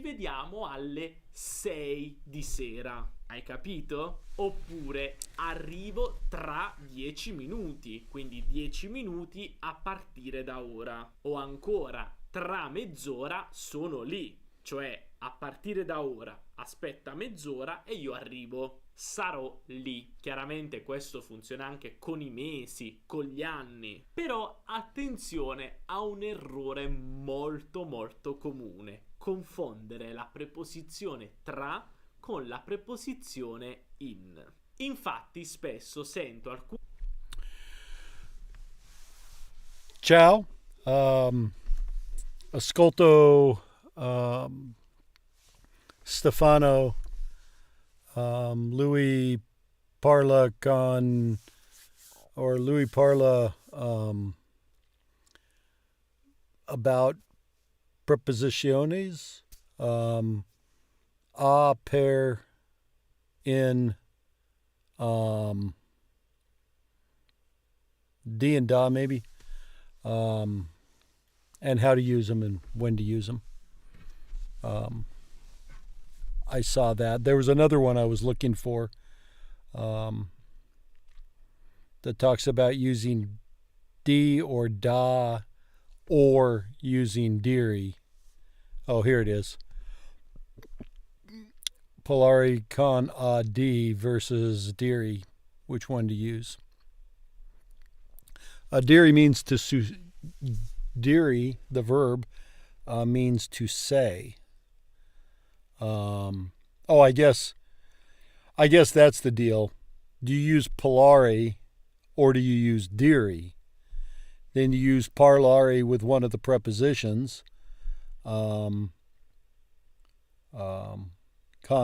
vediamo alle 6 di sera. Hai capito? Oppure arrivo tra 10 minuti, quindi 10 minuti a partire da ora. O ancora, tra mezz'ora sono lì, cioè a partire da ora aspetta mezz'ora e io arrivo, sarò lì. Chiaramente questo funziona anche con i mesi, con gli anni. Però attenzione a un errore molto molto comune: confondere la preposizione tra con la preposizione in. Infatti spesso sento alcuni... Ciao, ascolto Stefano, Louis parla about preposiciones, a, per, in, D and da maybe, and how to use them and when to use them. I saw that. There was another one I was looking for that talks about using D or da or using dearie. Oh, here it is. Polari con a D versus dearie. Which one to use? Dearie means to dearie, the verb, means to say. I guess that's the deal. Do you use polari or do you use dearie? Then you use parlare with one of the prepositions, con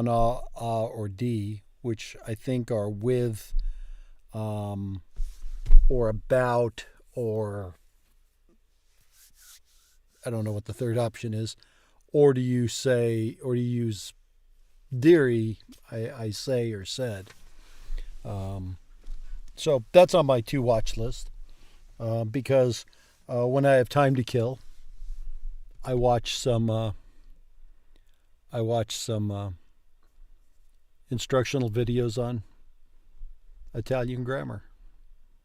a, or d, which I think are with, or about, or I don't know what the third option is. Or do you use dearie, I say or said. So that's on my to watch list, because when I have time to kill, I watch some instructional videos on Italian grammar,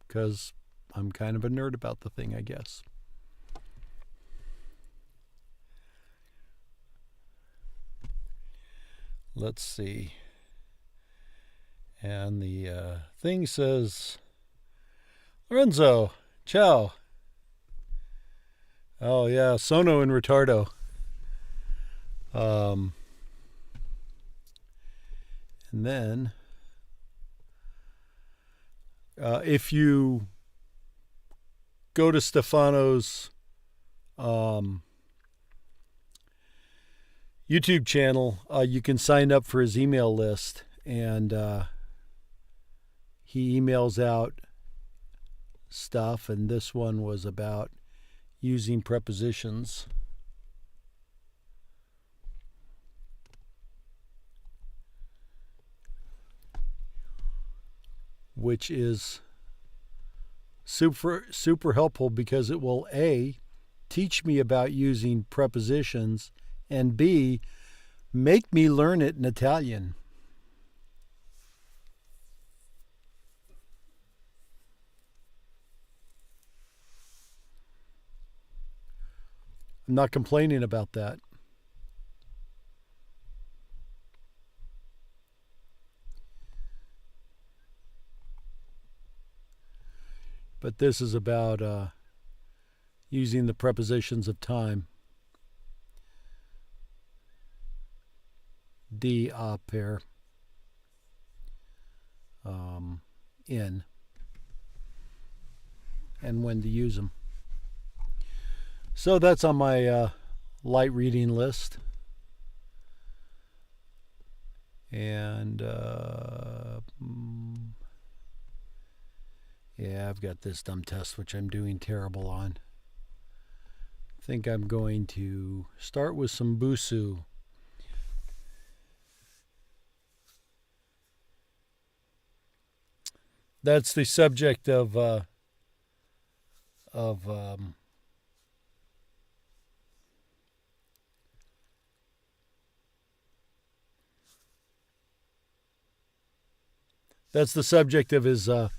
because I'm kind of a nerd about the thing, I guess. Let's see. And the thing says, Lorenzo, ciao. Oh, yeah, sono in ritardo. And then, if you go to Stefano's YouTube channel, you can sign up for his email list, and he emails out stuff, and this one was about using prepositions. Which is super helpful, because it will A, teach me about using prepositions, and B, make me learn it in Italian. I'm not complaining about that. But this is about using the prepositions of time. D, a, per, in, and when to use them. So that's on my light reading list. And yeah, I've got this dumb test, which I'm doing terrible on. I think I'm going to start with some busu. That's the subject of That's the subject of his. I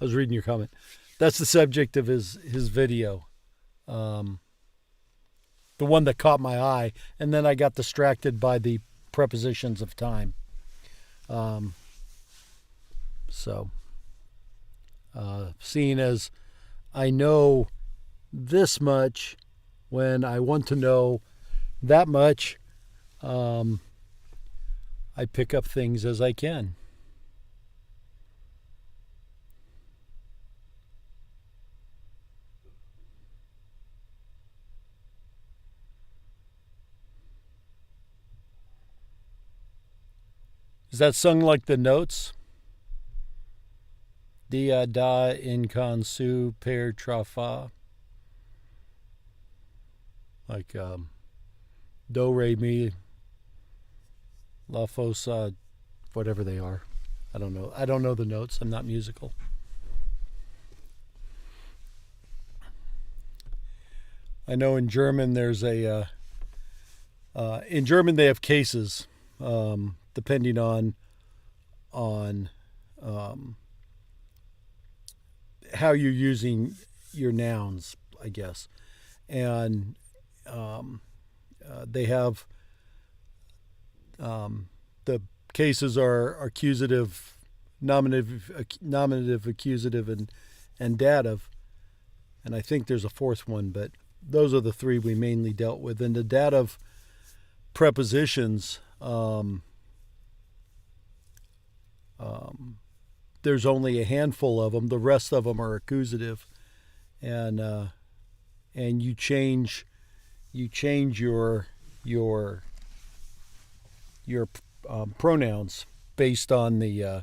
was reading your comment. That's the subject of his video. The one that caught my eye, and then I got distracted by the prepositions of time. Seeing as I know this much, when I want to know that much, I pick up things as I can. Is that sung like the notes? Dia, da, in, con, su, per, tra, fa. Like do, re, mi, la, fo, sa, whatever they are. I don't know. I don't know the notes. I'm not musical. I know in German there's a... in German they have cases, depending on how you're using your nouns, I guess. And they have the cases are accusative, nominative, accusative, and dative. And I think there's a fourth one, but those are the three we mainly dealt with. And the dative prepositions, there's only a handful of them. The rest of them are accusative, and you change your pronouns based on the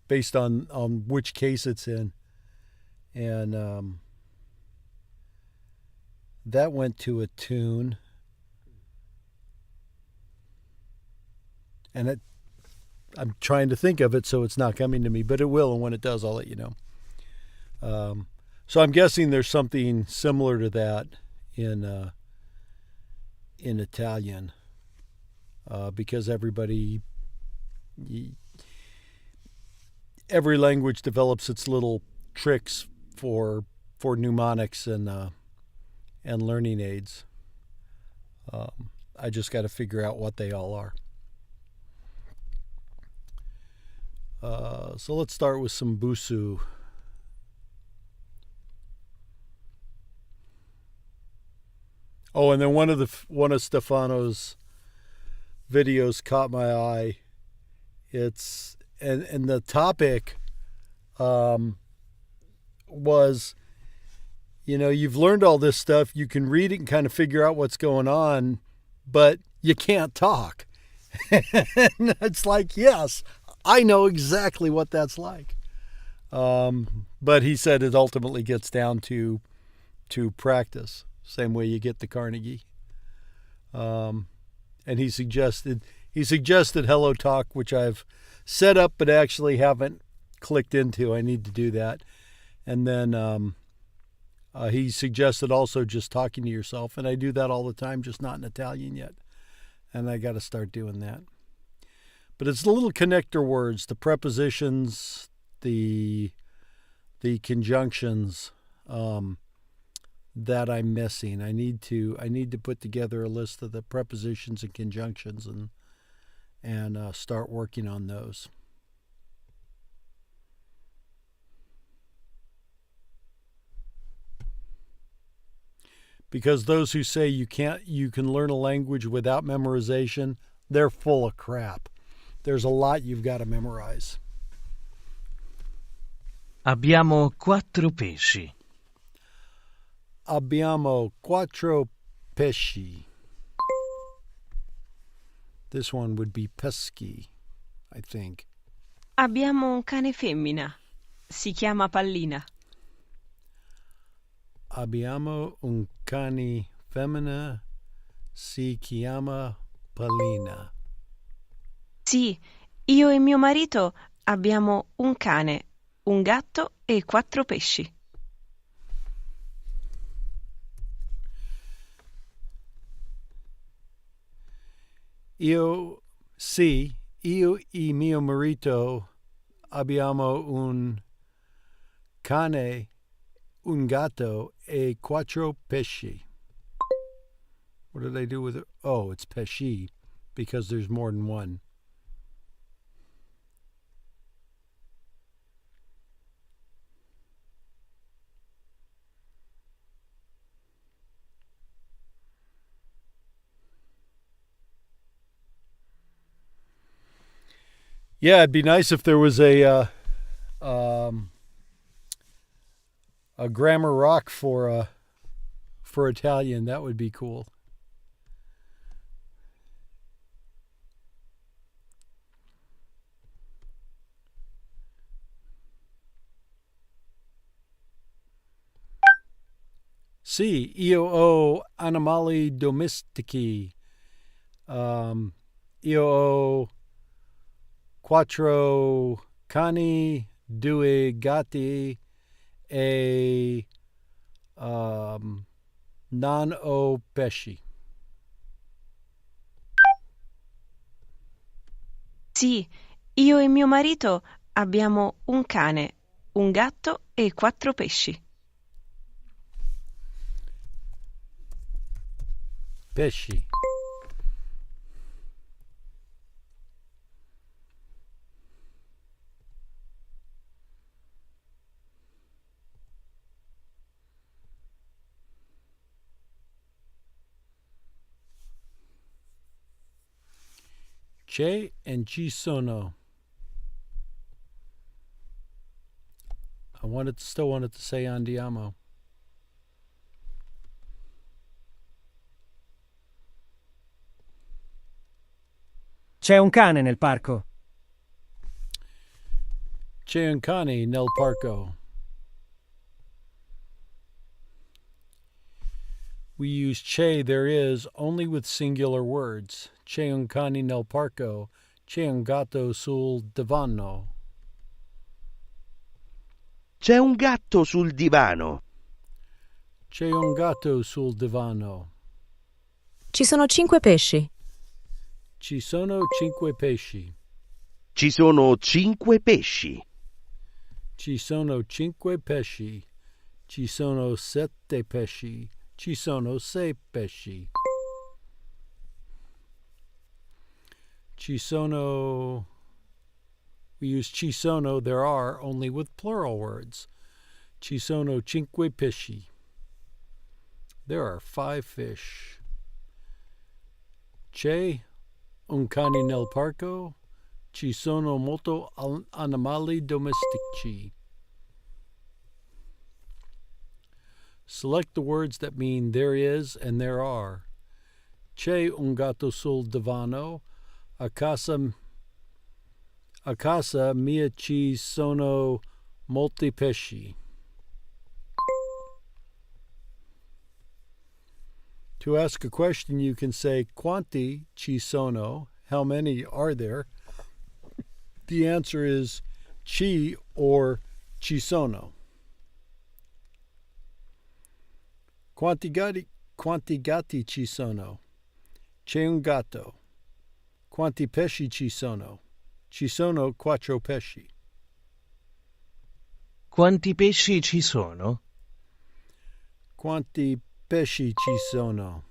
based on which case it's in, and that went to a tune, and I'm trying to think of it, so it's not coming to me, but it will, and when it does, I'll let you know. So I'm guessing there's something similar to that in Italian, because every language develops its little tricks for mnemonics and learning aids. I just got to figure out what they all are. So let's start with some busu. Oh, and then one of Stefano's videos caught my eye. It's and the topic was, you've learned all this stuff, you can read it and kind of figure out what's going on, but you can't talk. And it's like, yes, I know exactly what that's like. But he said it ultimately gets down to practice, same way you get the Carnegie. And he suggested Hello Talk, which I've set up but actually haven't clicked into. I need to do that. And then he suggested also just talking to yourself, and I do that all the time, just not in Italian yet. And I got to start doing that. But it's the little connector words, the prepositions, the conjunctions that I'm missing. I need to put together a list of the prepositions and conjunctions and start working on those. Because those who say you can learn a language without memorization, they're full of crap. There's a lot you've got to memorize. Abbiamo 4 pesci. Abbiamo 4 pesci. This one would be pesci, I think. Abbiamo un cane femmina. Si chiama Pallina. Abbiamo un cane femmina. Si chiama Pallina. Sì, io e mio marito abbiamo un cane, un gatto e 4 pesci. io e mio marito abbiamo un cane, un gatto e quattro pesci. What did I do with it? Oh, it's pesci because there's more than one. Yeah, it'd be nice if there was a grammar rock for Italian. That would be cool. Sì, io ho animali domestici. Io ho quattro cani, due gatti e non ho pesci. Sì, io e mio marito abbiamo un cane, un gatto e 4 pesci. Pesci. C'è and ci sono. Still wanted to say andiamo. C'è un cane nel parco. C'è un cane nel parco. We use c'è, there is, only with singular words. C'è un cane nel parco. C'è un gatto sul divano. C'è un gatto sul divano. C'è un gatto sul divano. Ci sono 5 pesci. Ci sono 5 pesci. Ci sono 5 pesci. Ci sono 5 pesci. Ci sono 7 pesci. Ci sono 6 pesci. Ci sono. We use ci sono, there are, only with plural words. Ci sono 5 pesci. There are 5 fish. C'è un cane nel parco. Ci sono molto animali domestici. Select the words that mean there is and there are. C'è un gatto sul divano. A casa mia ci sono molti pesci. To ask a question, you can say quanti ci sono, how many are there? The answer is ci or ci sono. Quanti gatti ci sono? C'è un gatto. Quanti pesci ci sono? Ci sono 4 pesci. Quanti pesci ci sono? Quanti pesci ci sono?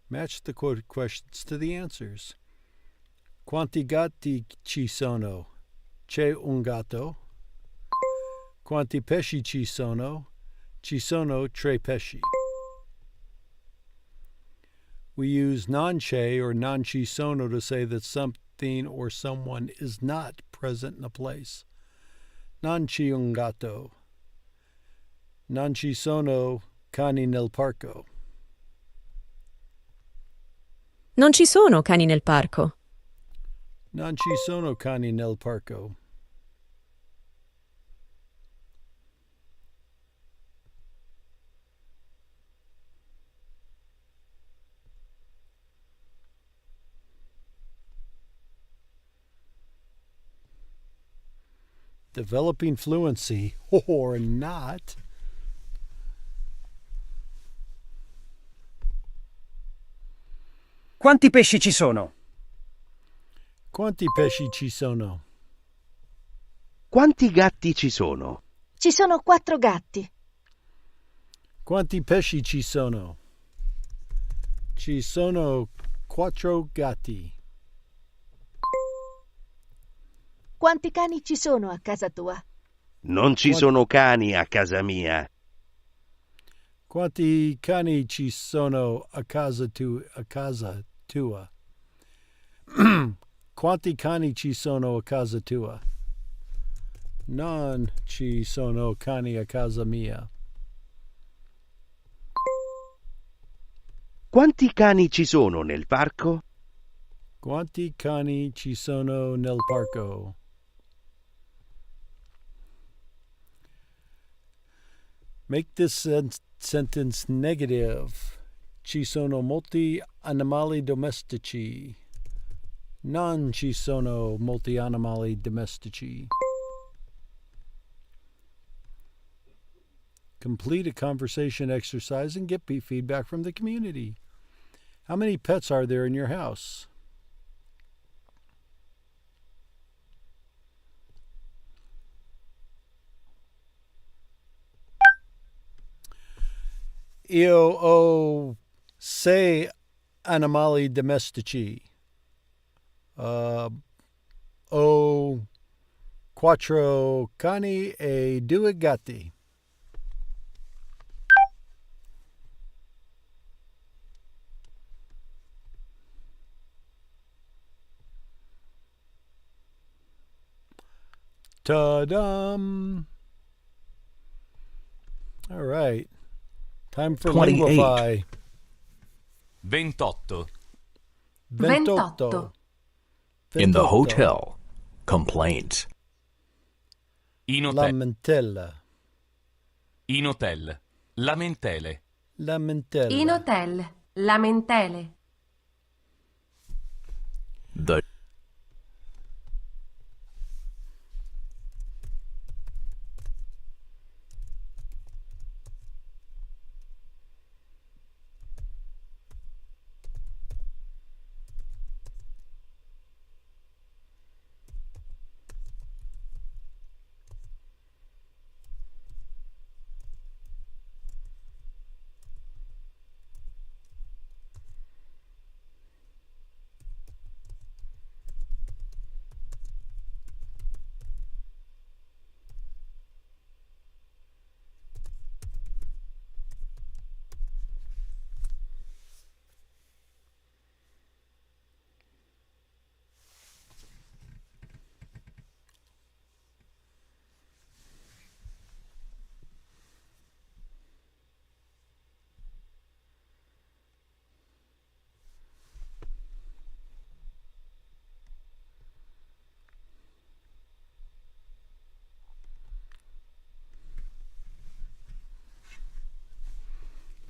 Match the quoted questions to the answers. Quanti gatti ci sono? C'è un gatto. Quanti pesci ci sono? Ci sono 3 pesci. We use non c'è or non ci sono to say that something or someone is not present in a place. Non c'è un gatto. Non ci sono cani nel parco. Non ci sono cani nel parco. Non ci sono cani nel parco. Developing fluency or not. Quanti pesci ci sono? Quanti pesci ci sono? Quanti gatti ci sono? Ci sono 4 gatti. Quanti pesci ci sono? Ci sono 4 gatti. Quanti cani ci sono a casa tua? Non ci sono cani a casa mia. Quanti cani ci sono a casa tua? Quanti cani ci sono a casa tua? Non ci sono cani a casa mia. Quanti cani ci sono nel parco? Quanti cani ci sono nel parco? Make this sentence negative. Ci sono molti animali domestici. Non ci sono molti animali domestici. Complete a conversation exercise and get feedback from the community. How many pets are there in your house? Io ho 6 animali domestici. Ho 4 cani e 2 gatti. Ta-dum! All right. Time for 28. Linguify. 28. 28. In the hotel. Complaints. In hotel. Lamentela. In hotel. Lamentele. Lamentela. In hotel. Lamentele. The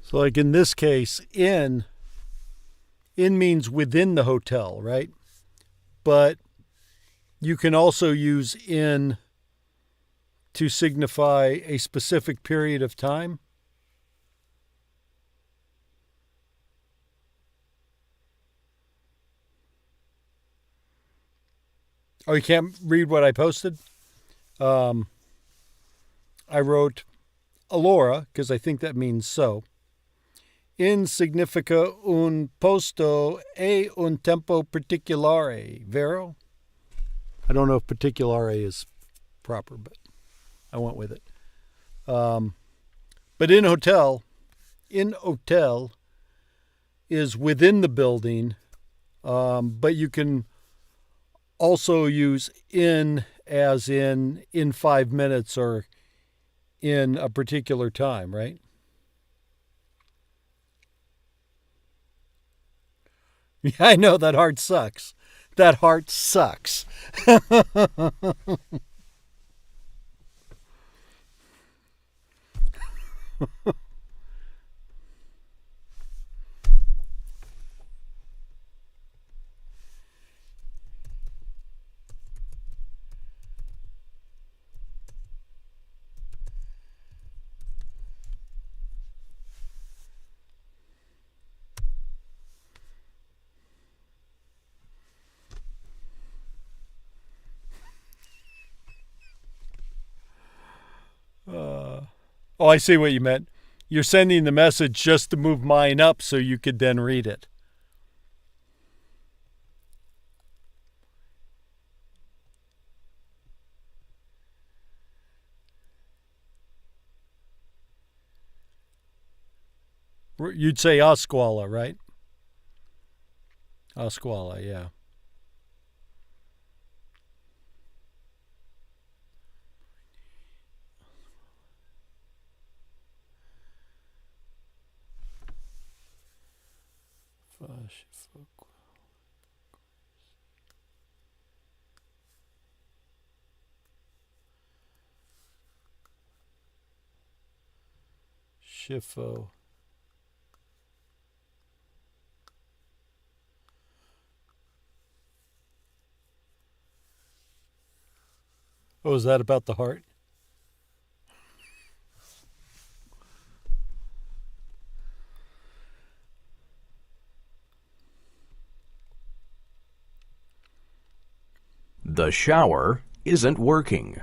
So like in this case, in means within the hotel, right? But you can also use in to signify a specific period of time. Oh, you can't read what I posted? I wrote allora, because I think that means so. In significa un posto e un tempo particolare, vero? I don't know if particolare is proper, but I went with it. But in hotel is within the building, but you can also use in as in 5 minutes or in a particular time, right? Yeah, I know, that heart sucks. That heart sucks. Oh, I see what you meant. You're sending the message just to move mine up so you could then read it. You'd say Asquala, right? Asquala, yeah. Shifo. Oh, is that about the heart? The shower isn't working.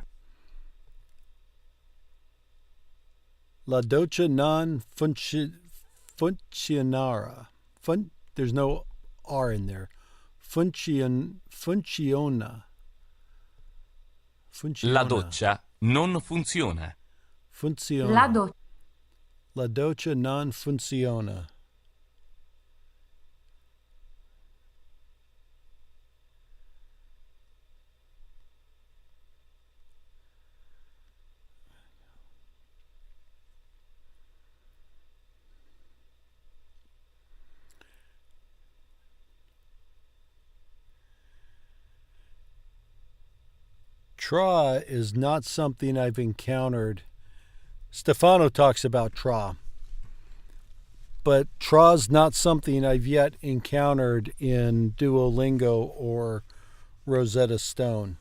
La doccia non funzionara. There's no R in there. Funziona. La doccia non funziona. Funziona. La doccia non funziona. Tra is not something I've encountered. Stefano talks about tra. But tra's not something I've yet encountered in Duolingo or Rosetta Stone.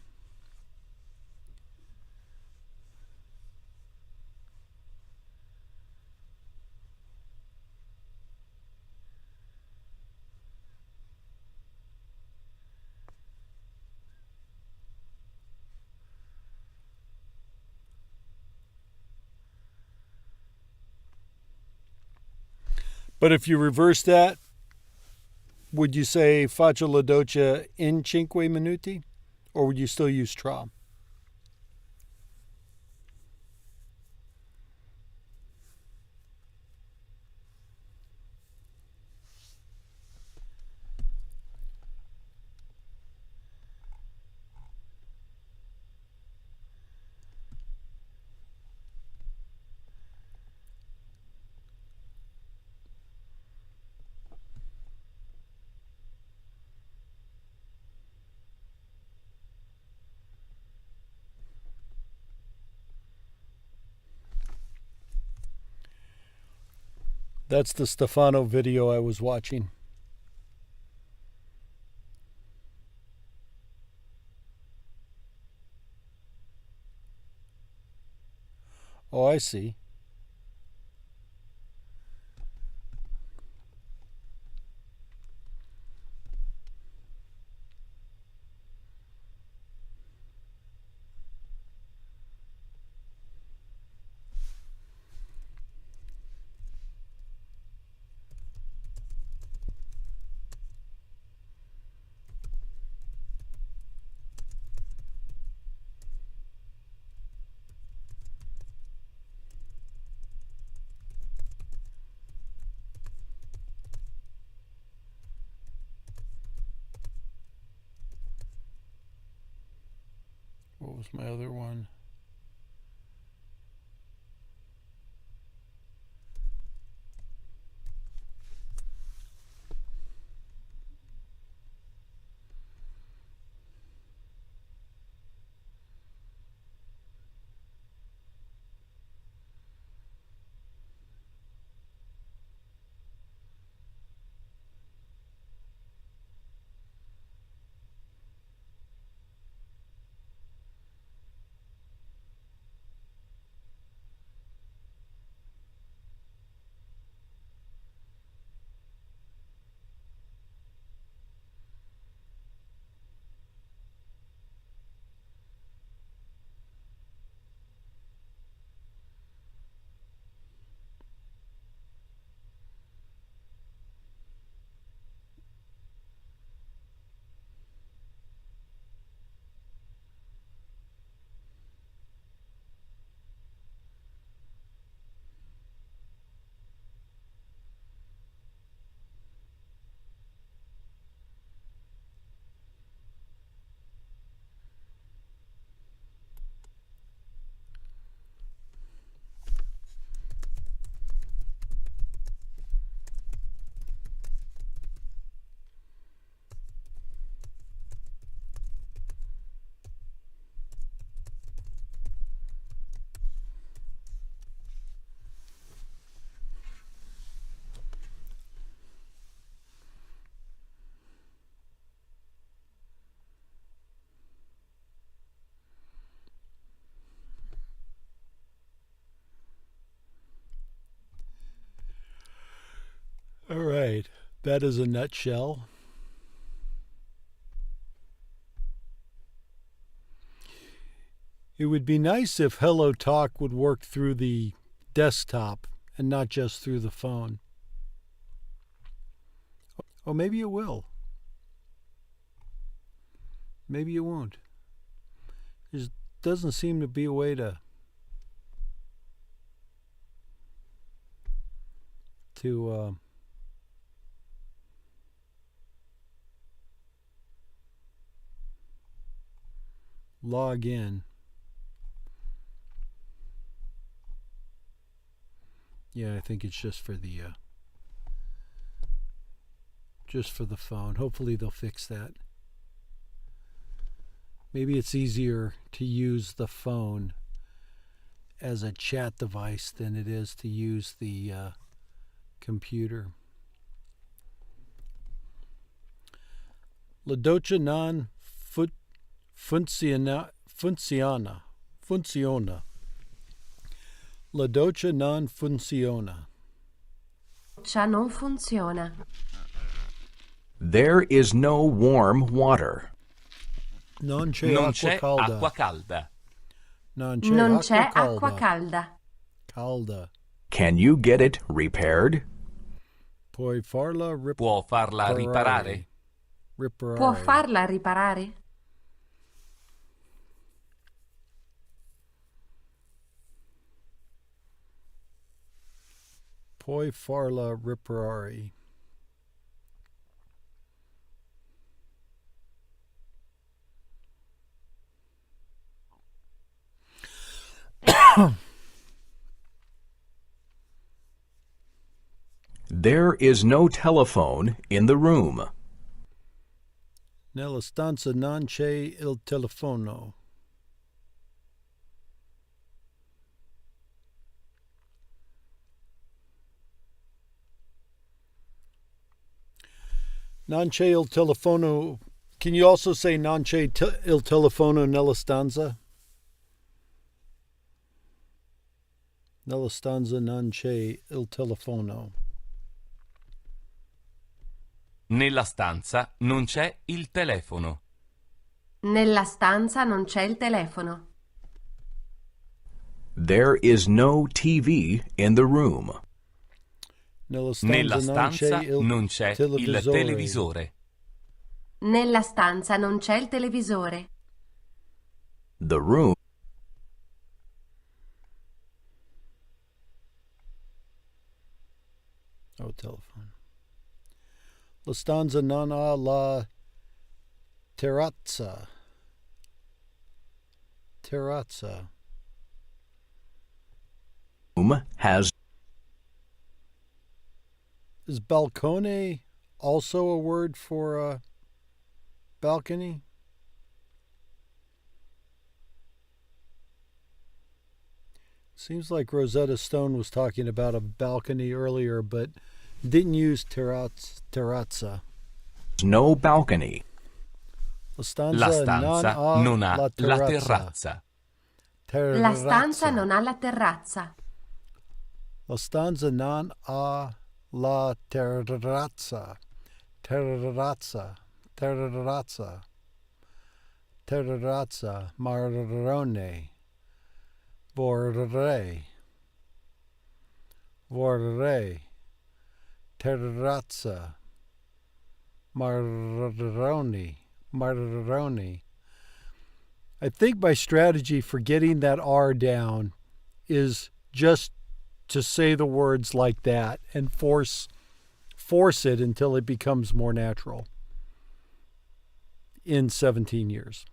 But if you reverse that, would you say faccio la doccia in 5 minuti? Or would you still use tra? That's the Stefano video I was watching. Oh, I see. What was my other one? All right. That is a nutshell. It would be nice if Hello Talk would work through the desktop and not just through the phone. Oh, maybe it will. Maybe it won't. There doesn't seem to be a way to log in. Yeah, I think it's just for the phone. Hopefully they'll fix that. Maybe it's easier to use the phone as a chat device than it is to use the computer. La doccia non funziona. La doccia non funziona. Doccia non funziona. There is no warm water. Non c'è acqua calda. Non c'è acqua calda. Calda. Can you get it repaired? Può farla riparare. Può farla riparare? Può farla riparare? Puoi farla riparare. There is no telephone in the room. Nella stanza non c'è il telefono. Non c'è il telefono. Can you also say non c'è il telefono nella stanza? Nella stanza non c'è il telefono. Nella stanza non c'è il telefono. Nella stanza non c'è il telefono. There is no TV in the room. Nella stanza non c'è il televisore. Nella stanza non c'è il televisore. The room. Oh, telephone. La stanza non ha la terrazza. Terrazza. Room has. Is balcone also a word for balcony? Seems like Rosetta Stone was talking about a balcony earlier, but didn't use terrazza. No balcony. La stanza non ha la terrazza. La stanza non ha la terrazza. La stanza non ha la terrazza. Terrazza. Terrazza. Terrazza. Marrone. Vorrei. Vorrei. Terrazza. Marroni. Marroni. I think my strategy for getting that R down is just to say the words like that and force it until it becomes more natural in 17 years.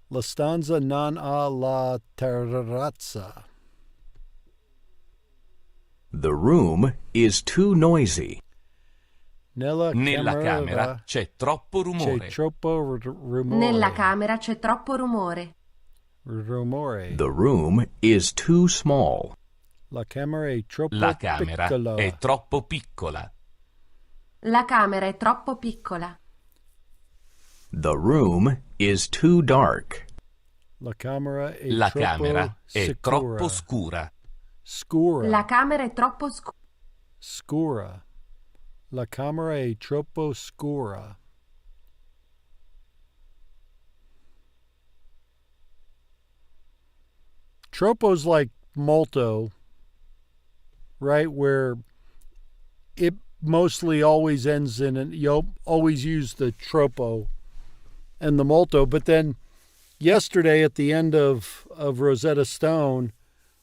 La stanza non ha la terrazza. The room is too noisy. Nella camera c'è troppo rumore. C'è troppo rumore. Nella camera c'è troppo rumore. Rumore. The room is too small. La camera è troppo La camera piccola. è troppo piccola. La camera è troppo piccola. The room is too dark. La camera è La troppo camera è sicura. troppo scura. Scura. La camera è troppo Scura. La camera è troppo scura. Troppo's like molto, right? Where it mostly always ends in an, you'll always use the troppo and the molto. But then yesterday at the end of Rosetta Stone,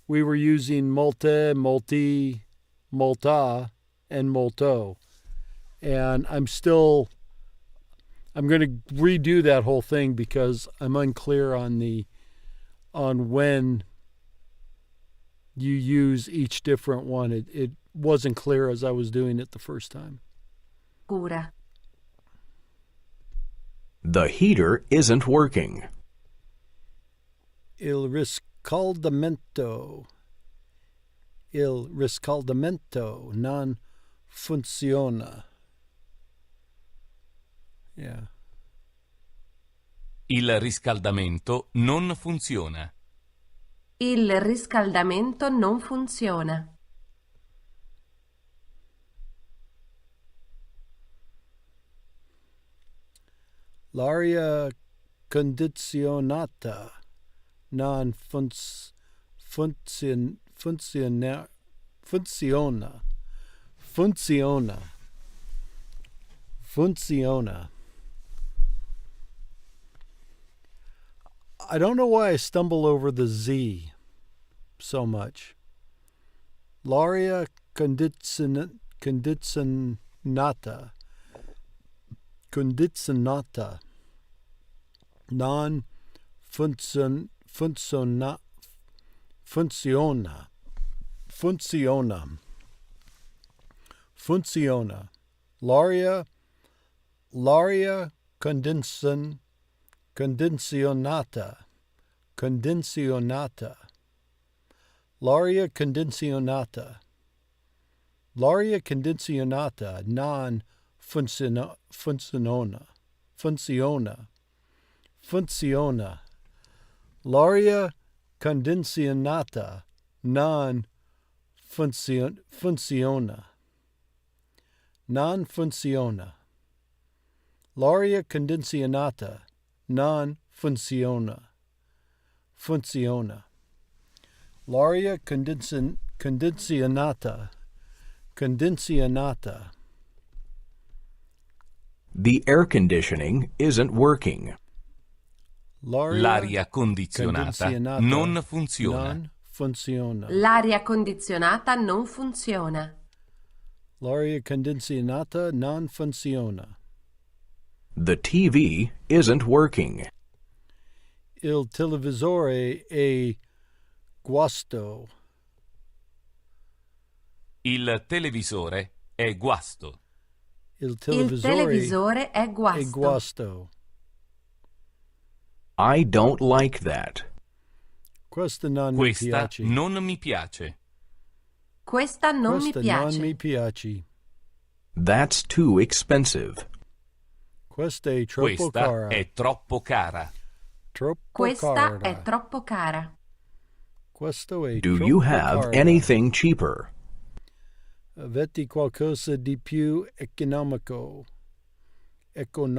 we were using molte, multi, molta, and molto. And I'm going to redo that whole thing because I'm unclear on when you use each different one. It wasn't clear as I was doing it the first time. Cura. The heater isn't working. Il riscaldamento non funziona. Yeah. Il riscaldamento non funziona. Il riscaldamento non funziona. L'aria condizionata non funziona. I don't know why I stumble over the Z so much. L'aria condizionata non funziona. L'aria condizionata. L'aria condizionata non funziona. L'aria condizionata non funziona. L'aria condizionata non funziona. L'aria condizionata. The air conditioning isn't working. L'aria condizionata non funziona. L'aria condizionata non funziona. L'aria condizionata non funziona. The TV isn't working. Il televisore è guasto. Il televisore è guasto. Il televisore è guasto. guasto. I don't like that. Questa non Questa mi piace. non mi piace. Questa non Questa mi piace. non mi piace. That's too expensive. Questa è troppo Questa cara. è troppo cara. Questa cara. è troppo cara. Questo è Do troppo you have cara. anything cheaper? Avete qualcosa di più economico? Avete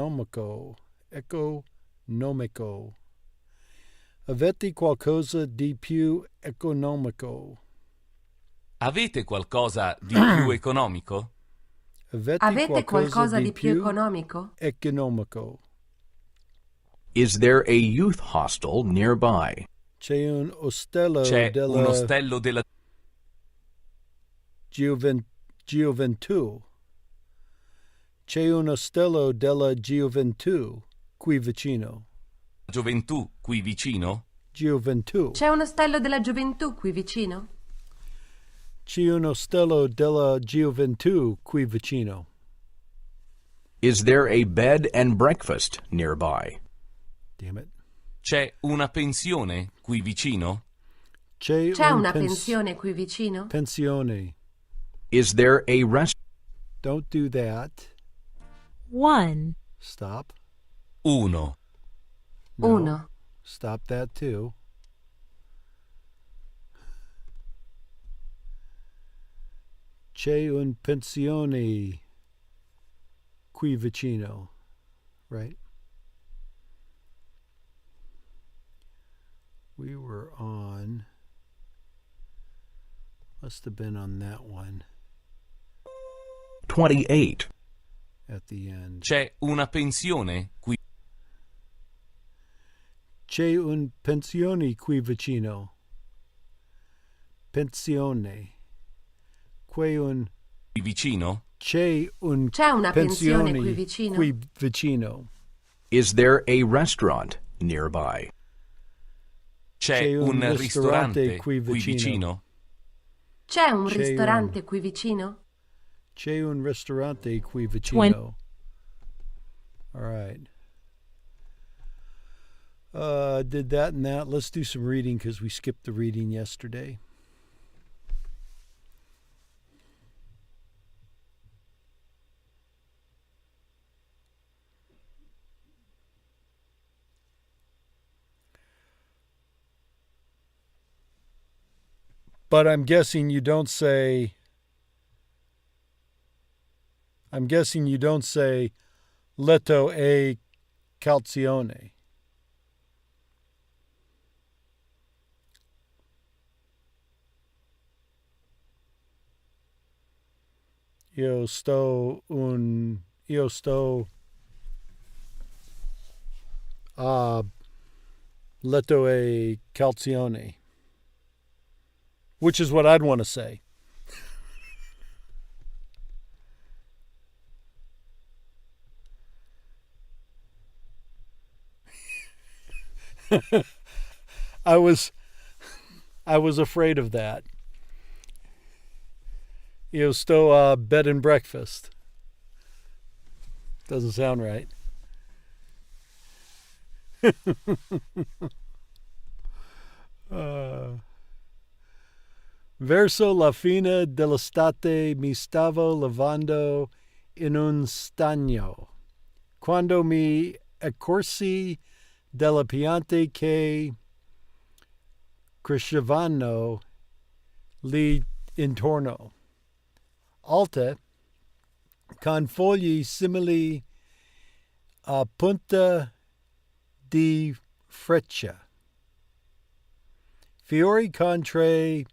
qualcosa di più economico? Avete qualcosa di più economico? Avete qualcosa di più economico? Economico. Is there a youth hostel nearby? C'è un ostello C'è della un ostello della Gioventù. C'è un ostello della Gioventù qui vicino. gioventù qui vicino? Gioventù. C'è un ostello della gioventù qui vicino? C'è un ostello della Gioventù qui vicino. Is there a bed and breakfast nearby? Damn it. C'è una pensione qui vicino? C'è una pensione qui vicino? Pensione. Is there a Don't do that. 1, Stop. Uno. No. Uno. Stop that too. C'è un pensione. qui vicino, right? We were on, must have been on that one 28. at the end. C'è una pensione qui. C'è un pensione qui vicino. Pensione. C'è un Vicino? C'è una pensione qui vicino? Qui vicino. Is there a restaurant nearby? C'è un ristorante qui vicino? C'è un ristorante qui vicino? C'è un ristorante qui vicino. All right. Did that and that. Let's do some reading because we skipped the reading yesterday. But I'm guessing you don't say letto e calzione. Io sto a letto e calzione. Which is what I'd want to say. I was afraid of that. Io sto a bed and breakfast. Doesn't sound right. Verso la fine dell'estate mi stavo lavando in un stagno, quando mi accorsi delle piante che crescevano lì intorno, alte, con foglie simili a punta di freccia, fiori con tre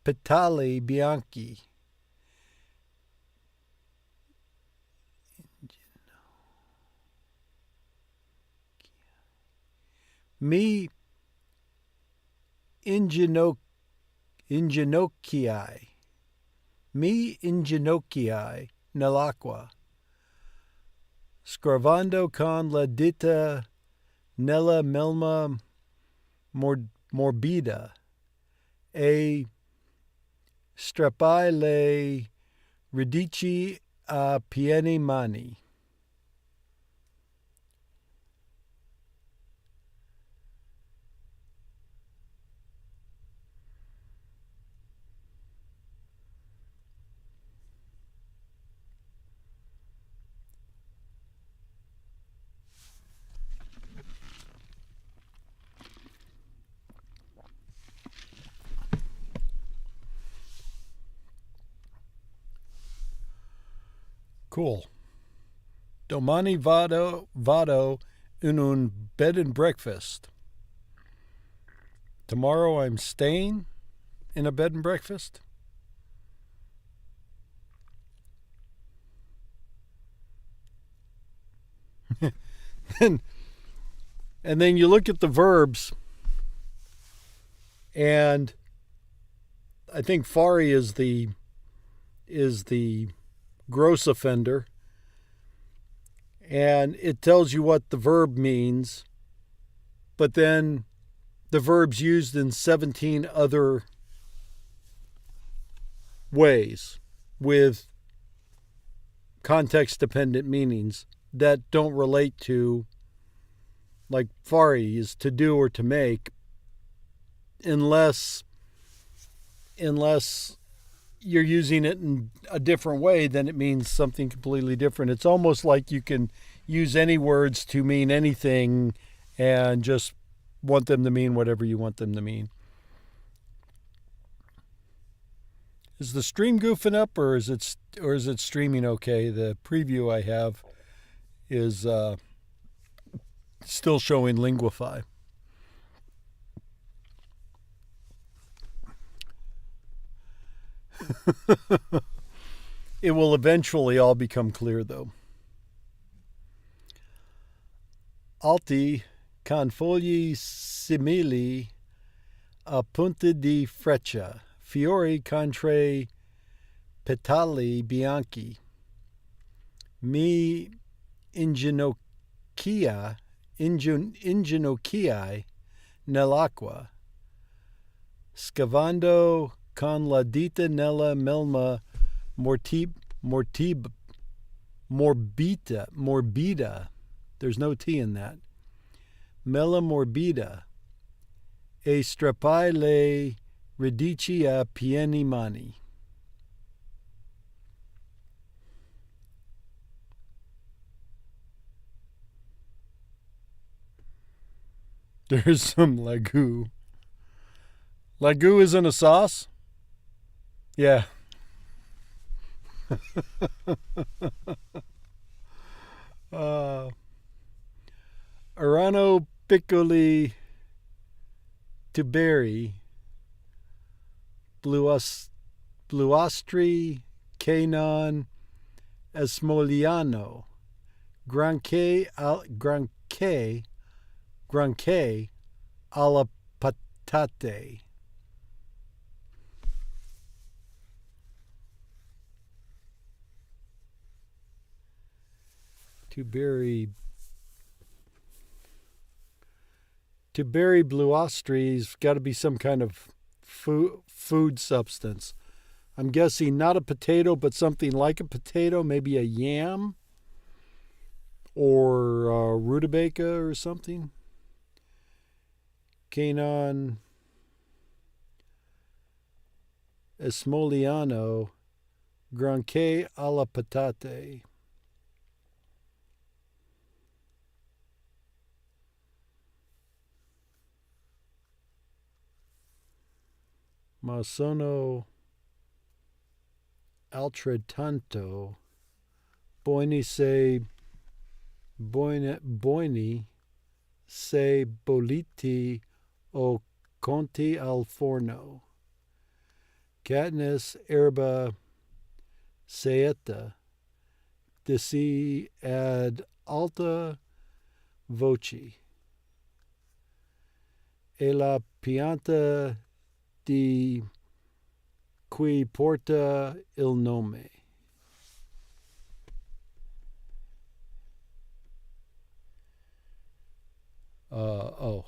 petali bianchi. Mi inginocchiai nell'acqua, scravando con la dita nella melma morbida e strappai le radici a piene mani. Cool. Domani vado in un bed and breakfast. Tomorrow I'm staying in a bed and breakfast. And then you look at the verbs, and I think fari is the gross offender, and it tells you what the verb means, but then the verb's used in 17 other ways with context-dependent meanings that don't relate to, like fari is to do or to make, unless you're using it in a different way, then it means something completely different. It's almost like you can use any words to mean anything and just want them to mean whatever you want them to mean. Is the stream goofing up, or is it streaming okay? The preview I have is still showing Linguify. It will eventually all become clear, though. Alti confogli simili a punta di freccia, fiori contre petali bianchi. Mi inginocchiai nell'acqua, scavando con la dita nella melma morbida. There's no T in that. Mela morbida. E strappai le radici a pieni mani. There's some Lagoo. Lagoo isn't a sauce? Yeah. Erano piccoli tuberi, bluastri, canon, esmoliano, granché alla patate. Tuberi bluastri's got to be some kind of food substance. I'm guessing not a potato, but something like a potato, maybe a yam or rutabaga or something. Canon Esmoliano Granché alla patate. Ma sono altrettanto buoni se bolliti o conti al forno. Katniss erba saetta disi ad alta voce. E la pianta di cui porta il nome. Oh.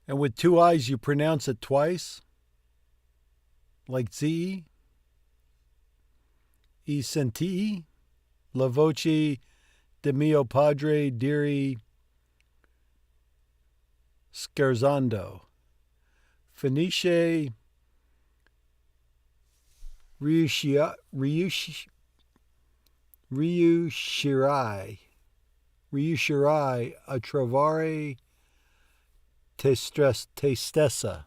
And with two I's, you pronounce it twice? Like Z? I sentii? La voce de mio padre diri scherzando. Finisce riuscirai a trovare te stessa.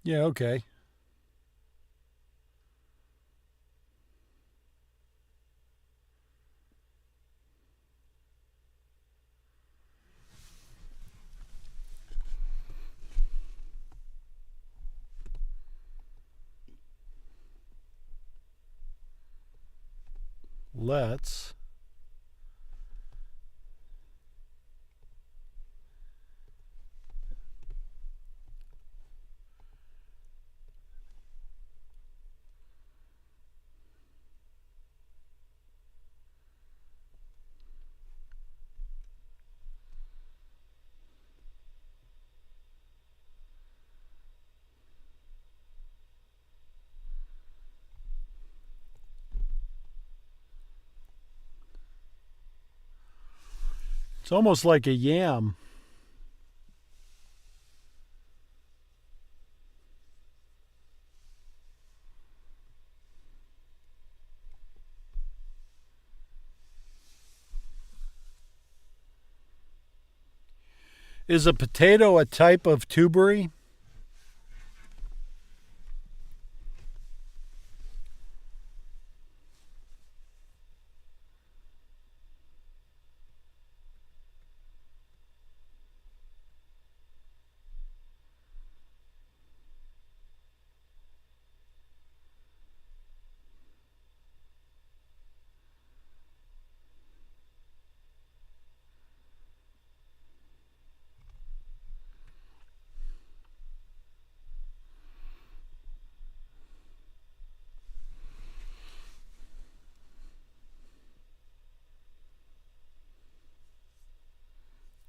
Yeah, okay. let's It's almost like a yam. Is a potato a type of tubery?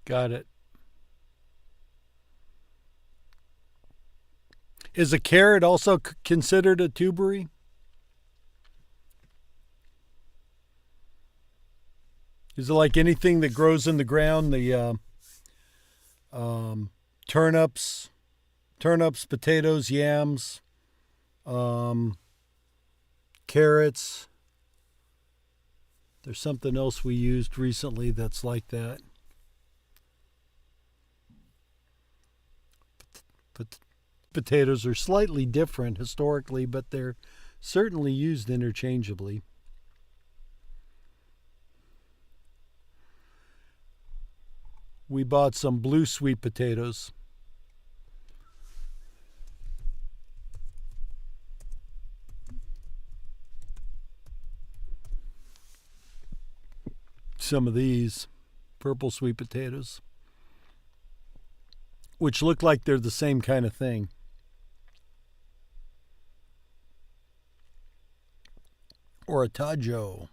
Got it. Is a carrot also considered a tubery? Is it like anything that grows in the ground? The turnips, potatoes, yams, carrots. There's something else we used recently that's like that. Potatoes are slightly different historically, but they're certainly used interchangeably. We bought some blue sweet potatoes. Some of these purple sweet potatoes, which look like they're the same kind of thing. Or a tajo.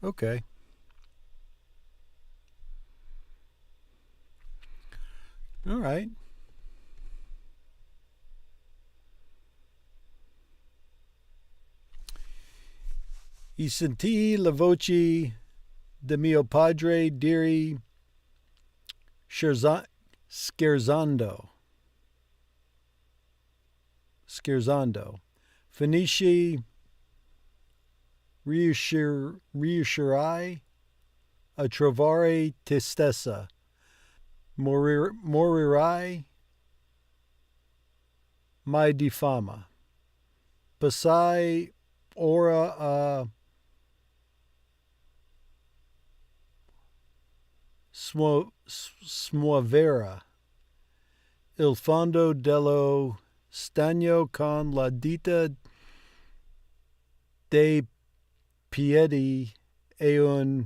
Okay. All right. I sentì la voce de mio padre dire scherzando. Finisci riuscirai a trovare te stessa. Morirai mai di fama. Passai ora a smuovere il fondo dello stagno con la dita dei piedi e un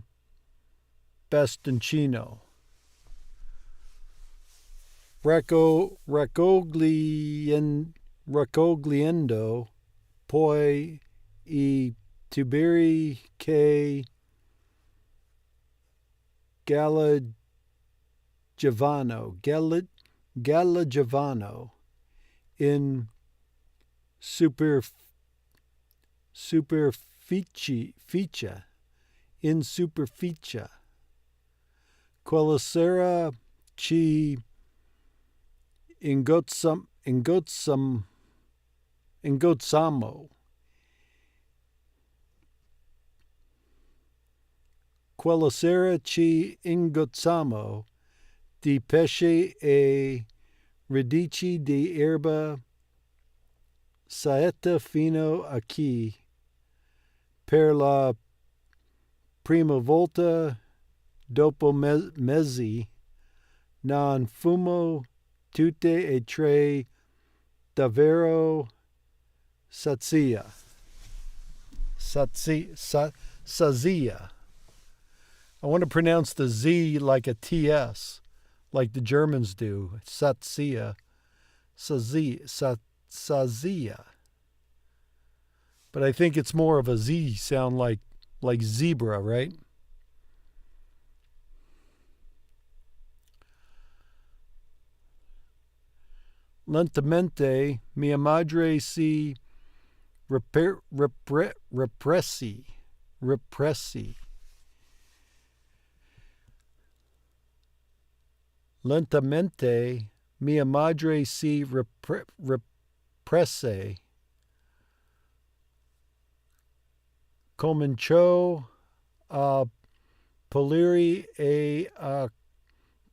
bastoncino. Raccogliendo poi i tuberi che galleggiavano in superficie. Quella sera ci ingozzamo. Quella sera ci ingozzamo di pesce e radici di erba saetta fino a che per la prima volta dopo mesi non fumo tutte e tre davvero sazia. Sazia. I want to pronounce the Z like a TS, like the Germans do. Sazia. Sazia. But I think it's more of a Z sound like zebra, right? Lentamente mia madre si repressi. Lentamente mia madre si represse. Cominciò a pulire e a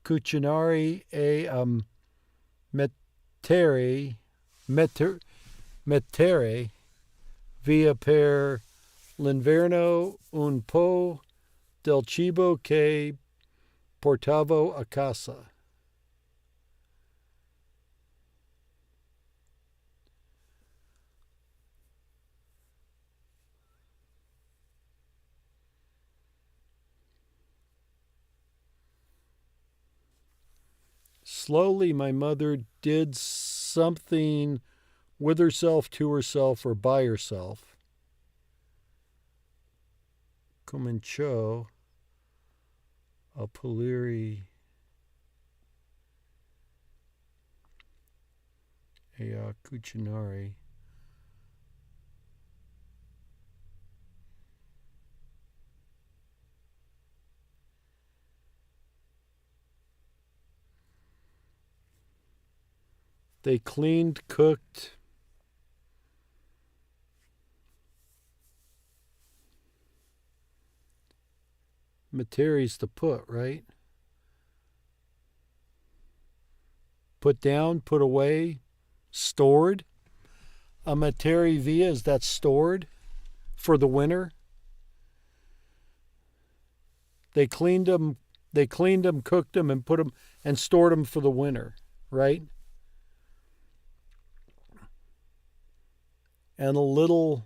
cucinare e a mettere via per l'inverno un po' del cibo che portavo a casa. Slowly, my mother did something with herself, to herself, or by herself. Cominciò a pulire e a cucinare. They cleaned, cooked, materials to put, right? Put down, put away, stored. A materia via, is that stored for the winter? They cleaned them, cooked them, and put them and stored them for the winter, right? And a little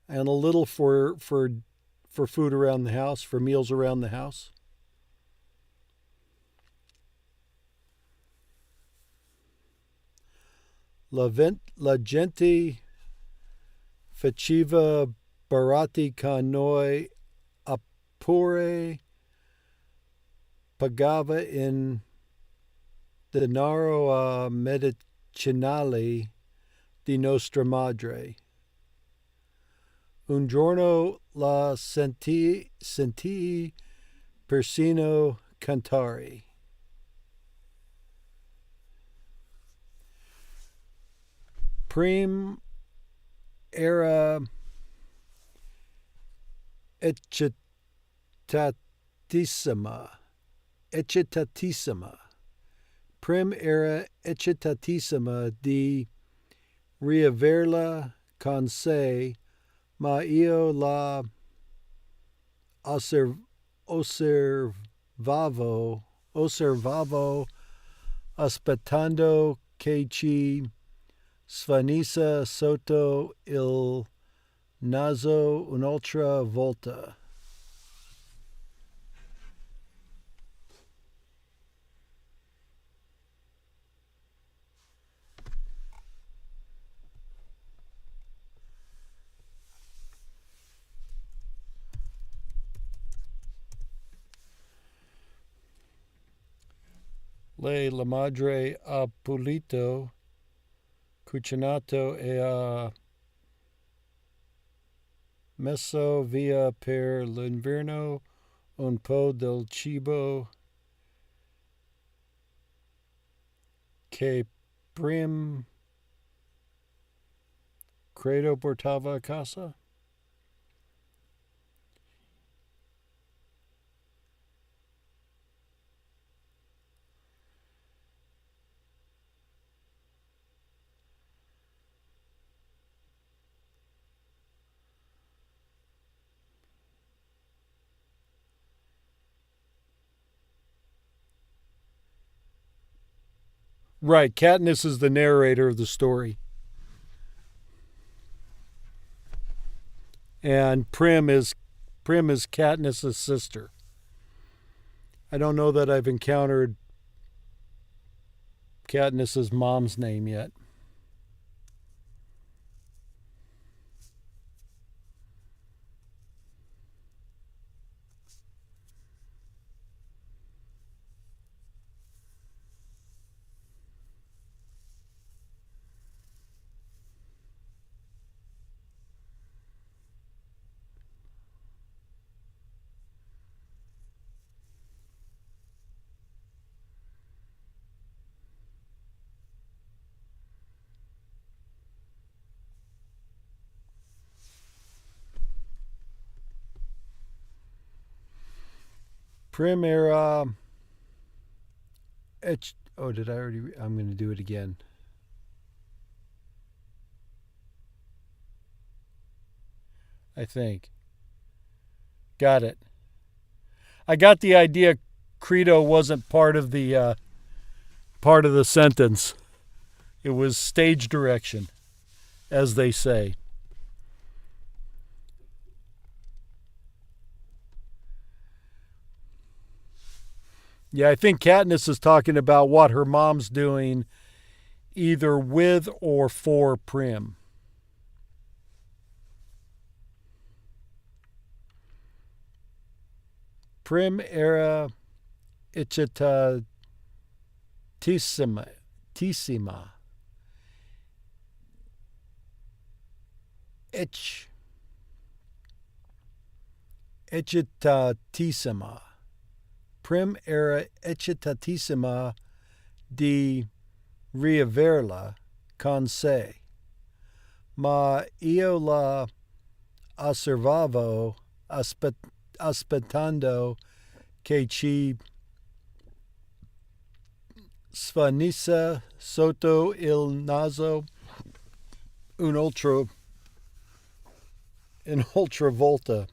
for food around the house, for meals around the house. La gente faceva barati con noi, oppure pagava in denaro medicinale di nostra madre. Un giorno la sentii persino cantare. Prim era eccitatissima. Prim era eccitatissima di riaverla con sé, ma io la osservavo aspettando che ci svanisse sotto il naso un'altra volta. Lei la madre ha pulito, cucinato e ha messo via per l'inverno un po' del cibo che prim credo portava a casa. Right. Katniss is the narrator of the story. And Prim is Katniss's sister. I don't know that I've encountered Katniss's mom's name yet. Primera. Oh, did I already? I'm going to do it again. I think. Got it. I got the idea credo wasn't part of the sentence. It was stage direction, as they say. Yeah, I think Katniss is talking about what her mom's doing either with or for Prim. Prim era ichita tissima. Echitatissima. Prim era echitatissima di riaverla con sé. Ma io la osservavo aspettando che ci svanisse sotto il naso in ultravolta.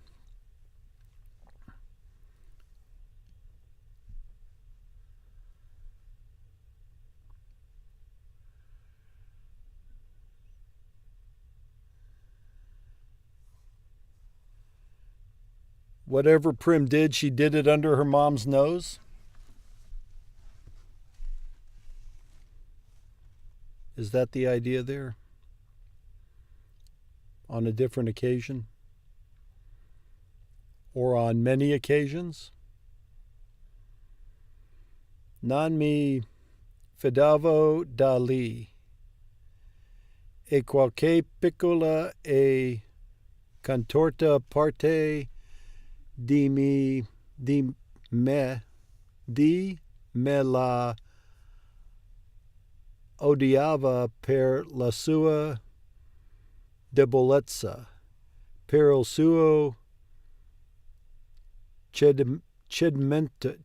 Whatever Prim did, she did it under her mom's nose. Is that the idea there? On a different occasion? Or on many occasions? Non mi fidavo da lì. E qualche piccola e contorta parte di me la odiava per la sua debolezza, per il suo cedimento,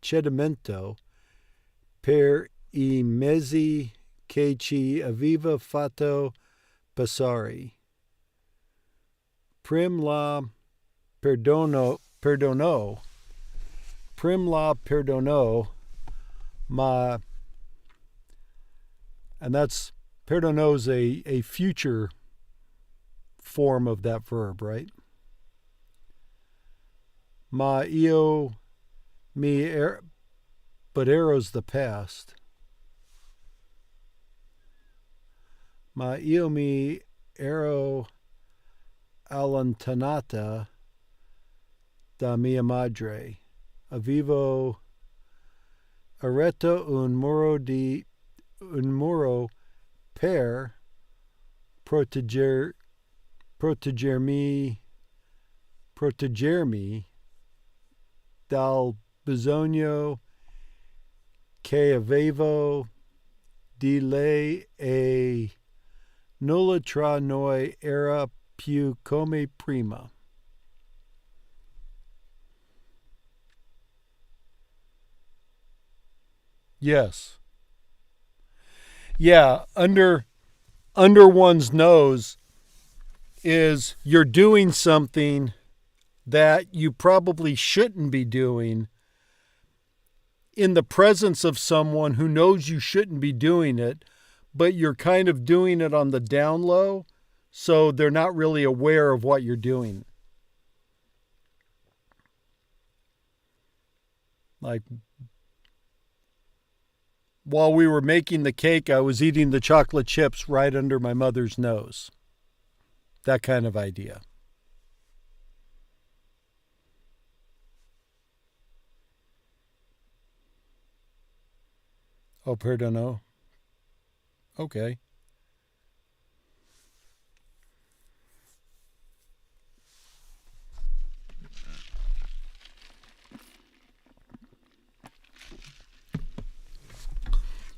per I mesi che ci aveva fatto passare. Prim la perdonò, Prim la perdonò, ma, and that's, perdonò's a future form of that verb, right? Ma io but ero's the past. Ma io mi ero allontanata da mia madre. Avevo eretto un muro per proteggermi dal bisogno che avevo di lei e nulla tra noi era più come prima. Yes. Yeah, under one's nose is you're doing something that you probably shouldn't be doing in the presence of someone who knows you shouldn't be doing it, but you're kind of doing it on the down low, so they're not really aware of what you're doing. Like, while we were making the cake, I was eating the chocolate chips right under my mother's nose. That kind of idea. Oh, perdono. Okay.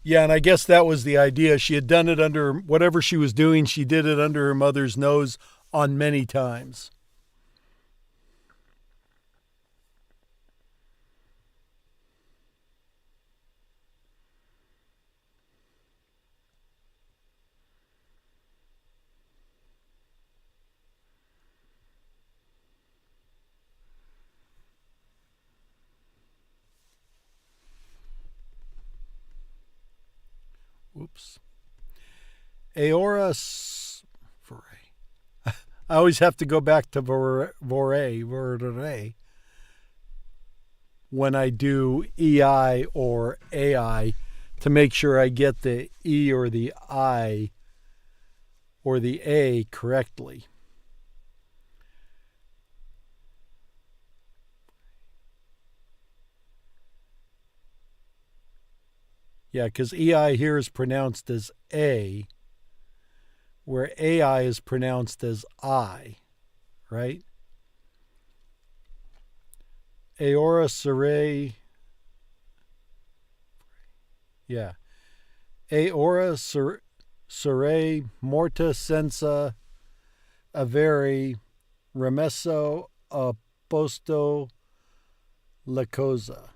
Yeah, and I guess that was the idea. She had done it under whatever she was doing. She did it under her mother's nose on many times. Whoops. Aora I always have to go back to vore when I do EI or AI to make sure I get the E or the I or the A correctly. Yeah, because EI here is pronounced as A, where AI is pronounced as I, right? Aora sere. Yeah. Aora sere morta senza avere remesso a posto la cosa.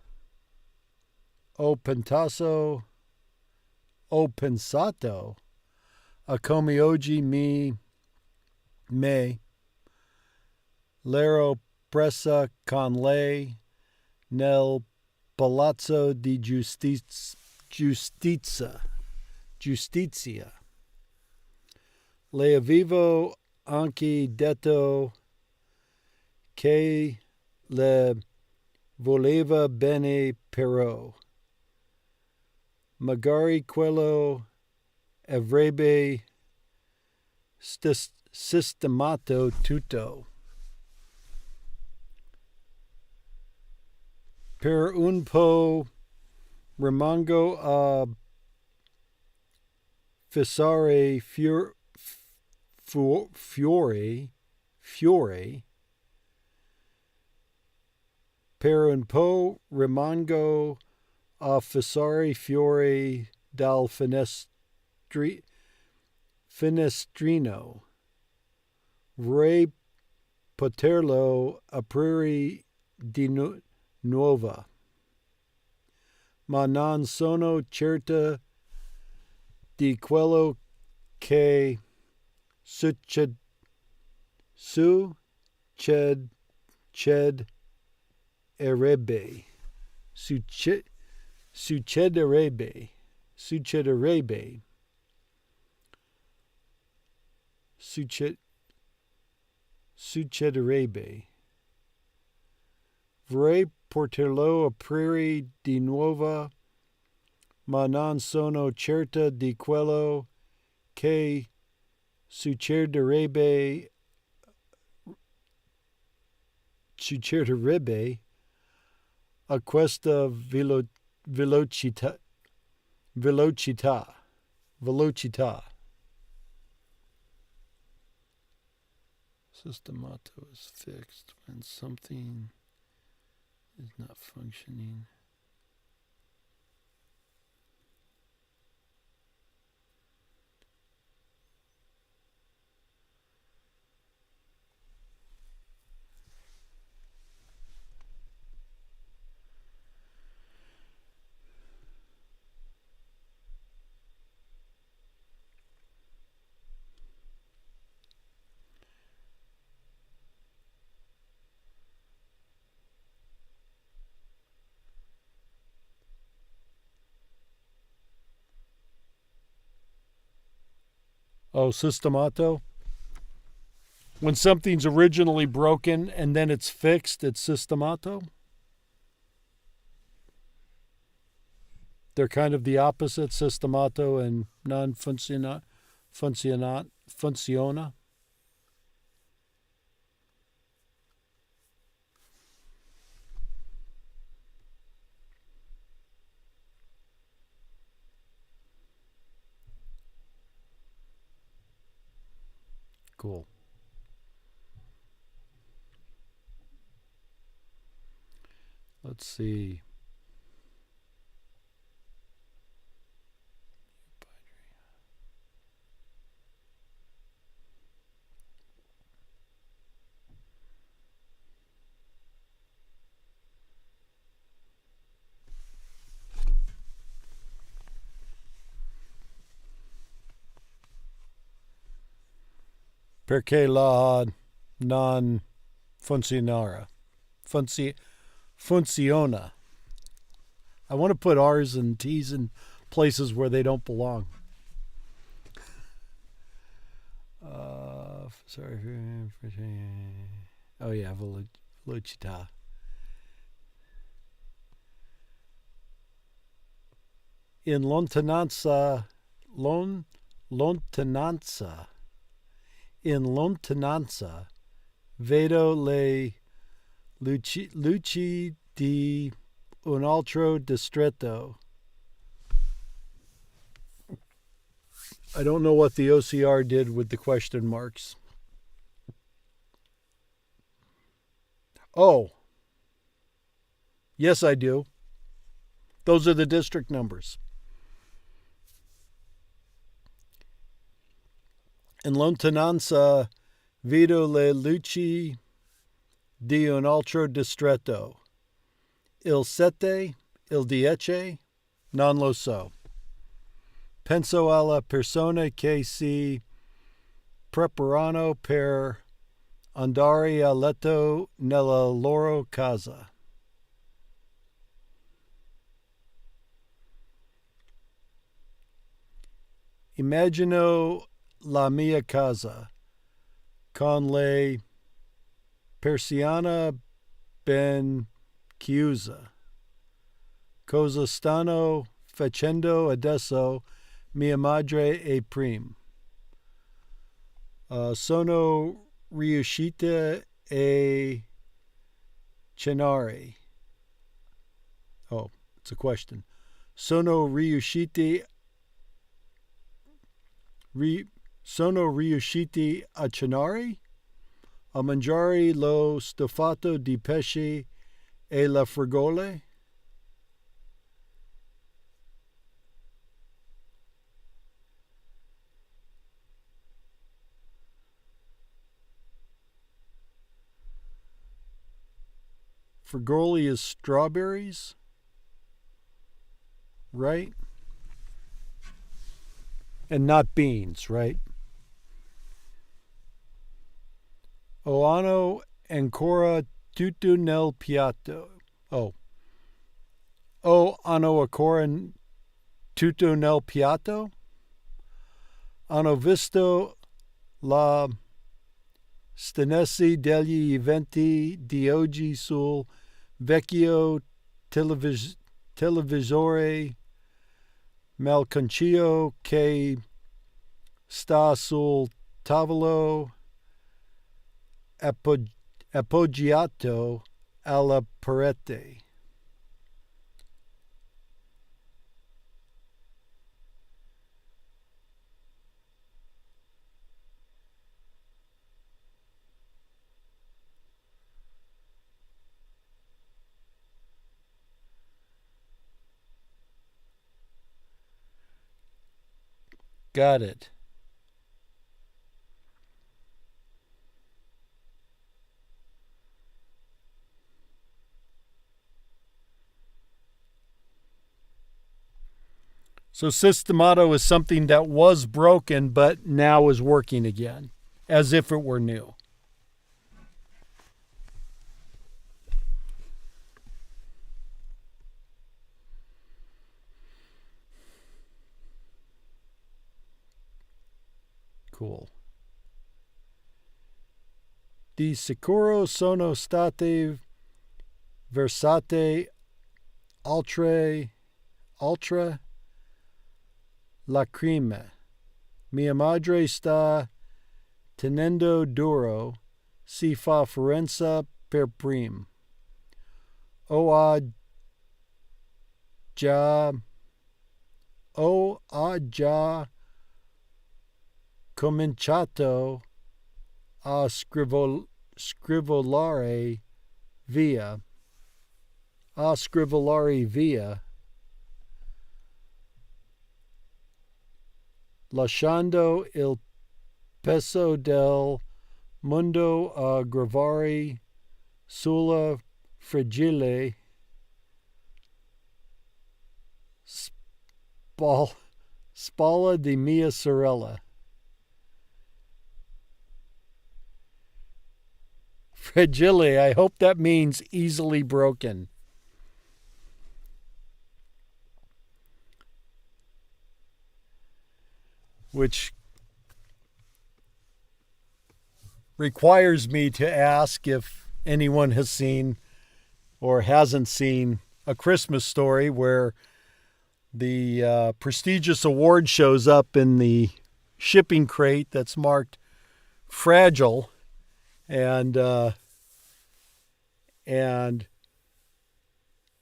O pensato a come oggi me l'ero presa con lei nel palazzo di giustizia. Le avevo anche detto che le voleva bene però magari quello avrebbe sistemato tutto. Per un po' rimango a fissare fiore. Per un po' rimango a fissare fiori dal finestrino. Vorrei poterlo aprire di nuovo. Ma non sono certa di quello che succederebbe. Vorrei poterlo aprire di nuovo, ma non sono certa di quello che succederebbe a questa velocità. Sistemato is fixed when something is not functioning. Oh, sistemato? When something's originally broken and then it's fixed, it's sistemato? They're kind of the opposite, sistemato and non-funciona. Funciona. Cool. Let's see. Perché la non funzionara. Funciona. I want to put R's and T's in places where they don't belong. Sorry. Oh, yeah, velocità. In lontananza, in lontananza, vedo le luci di un altro distretto. I don't know what the OCR did with the question marks. Oh. Yes, I do. Those are the district numbers. In lontananza vedo le luci di un altro distretto. Il 7, il 10, non lo so. Penso alla persone che si preparano per andare a letto nella loro casa. Immagino la mia casa con le persiane ben chiuse. Cosa stanno facendo adesso mia madre e Prim? Sono riuscite a cenare. Oh, it's a question. Sono riusciti a cenare? A mangiare lo stufato di pesce e la frigole? Frigoli is strawberries, right? And not beans, right? O hanno ancora tutto nel piatto. Oh. O hanno ancora tutto nel piatto? Hanno visto la stenesi degli eventi di oggi sul vecchio televisore malconcio che sta sul tavolo appoggiato alla parete. Got it. So systemato is something that was broken but now is working again, as if it were new. cool. Di sicuro sono state versate altre lacrime. Mia madre sta tenendo duro, si fa forenza per prim. Ha già cominciato a scrivolare via. Lasciando il peso del mondo a gravare sulla fragile spalla di mia sorella. Fragile, I hope that means easily broken. Which requires me to ask if anyone has seen or hasn't seen A Christmas Story, where the prestigious award shows up in the shipping crate that's marked fragile, and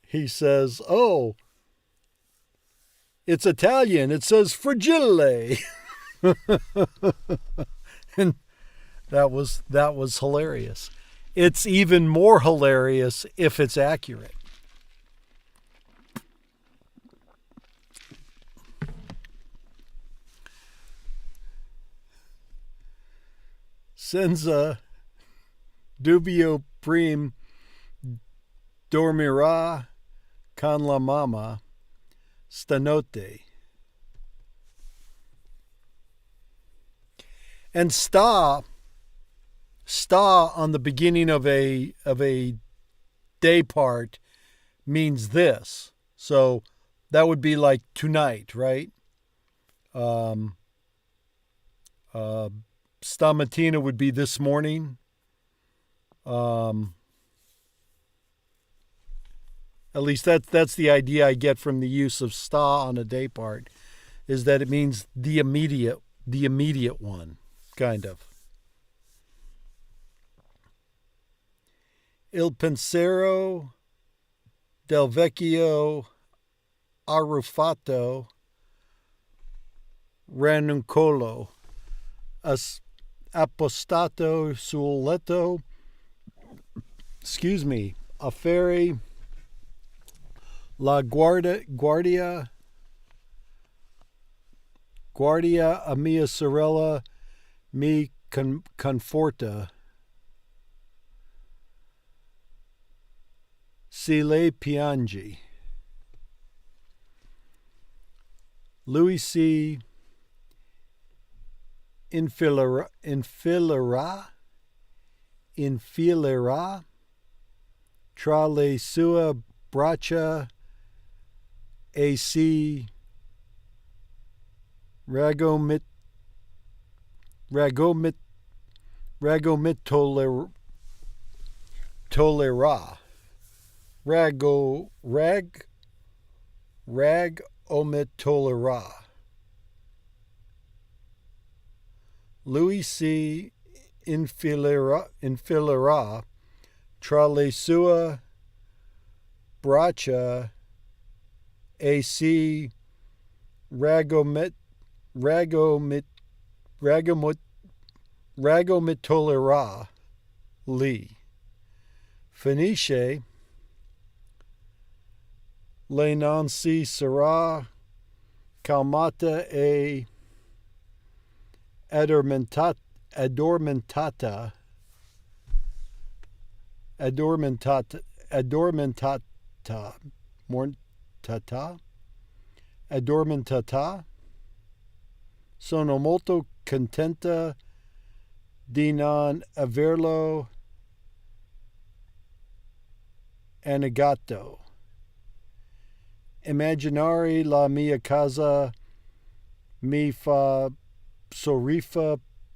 he says, "Oh, it's Italian. It says fragile." And that was hilarious. It's even more hilarious if it's accurate. Senza dubio prim dormirà con la mamma stanotte. And sta on the beginning of a day part means this. So that would be like tonight, right? Stamattina would be this morning. At least that's the idea I get from the use of sta on a day part, is that it means the immediate one, kind of. Il pensiero del vecchio arruffato ranuncolo appostato sul letto, affari la guardia a mia sorella mi conforta. Si le piangi. Lui si infilerà tra le sue braccia e si raggomittollerà. Raggomittollerà. Lui si infilerà tra le sue braccia e si raggomittolerà lì. Finisce, lei non si sarà calmata e addormentata Sono molto contenta di non averlo annegato. Immaginare la mia casa mi fa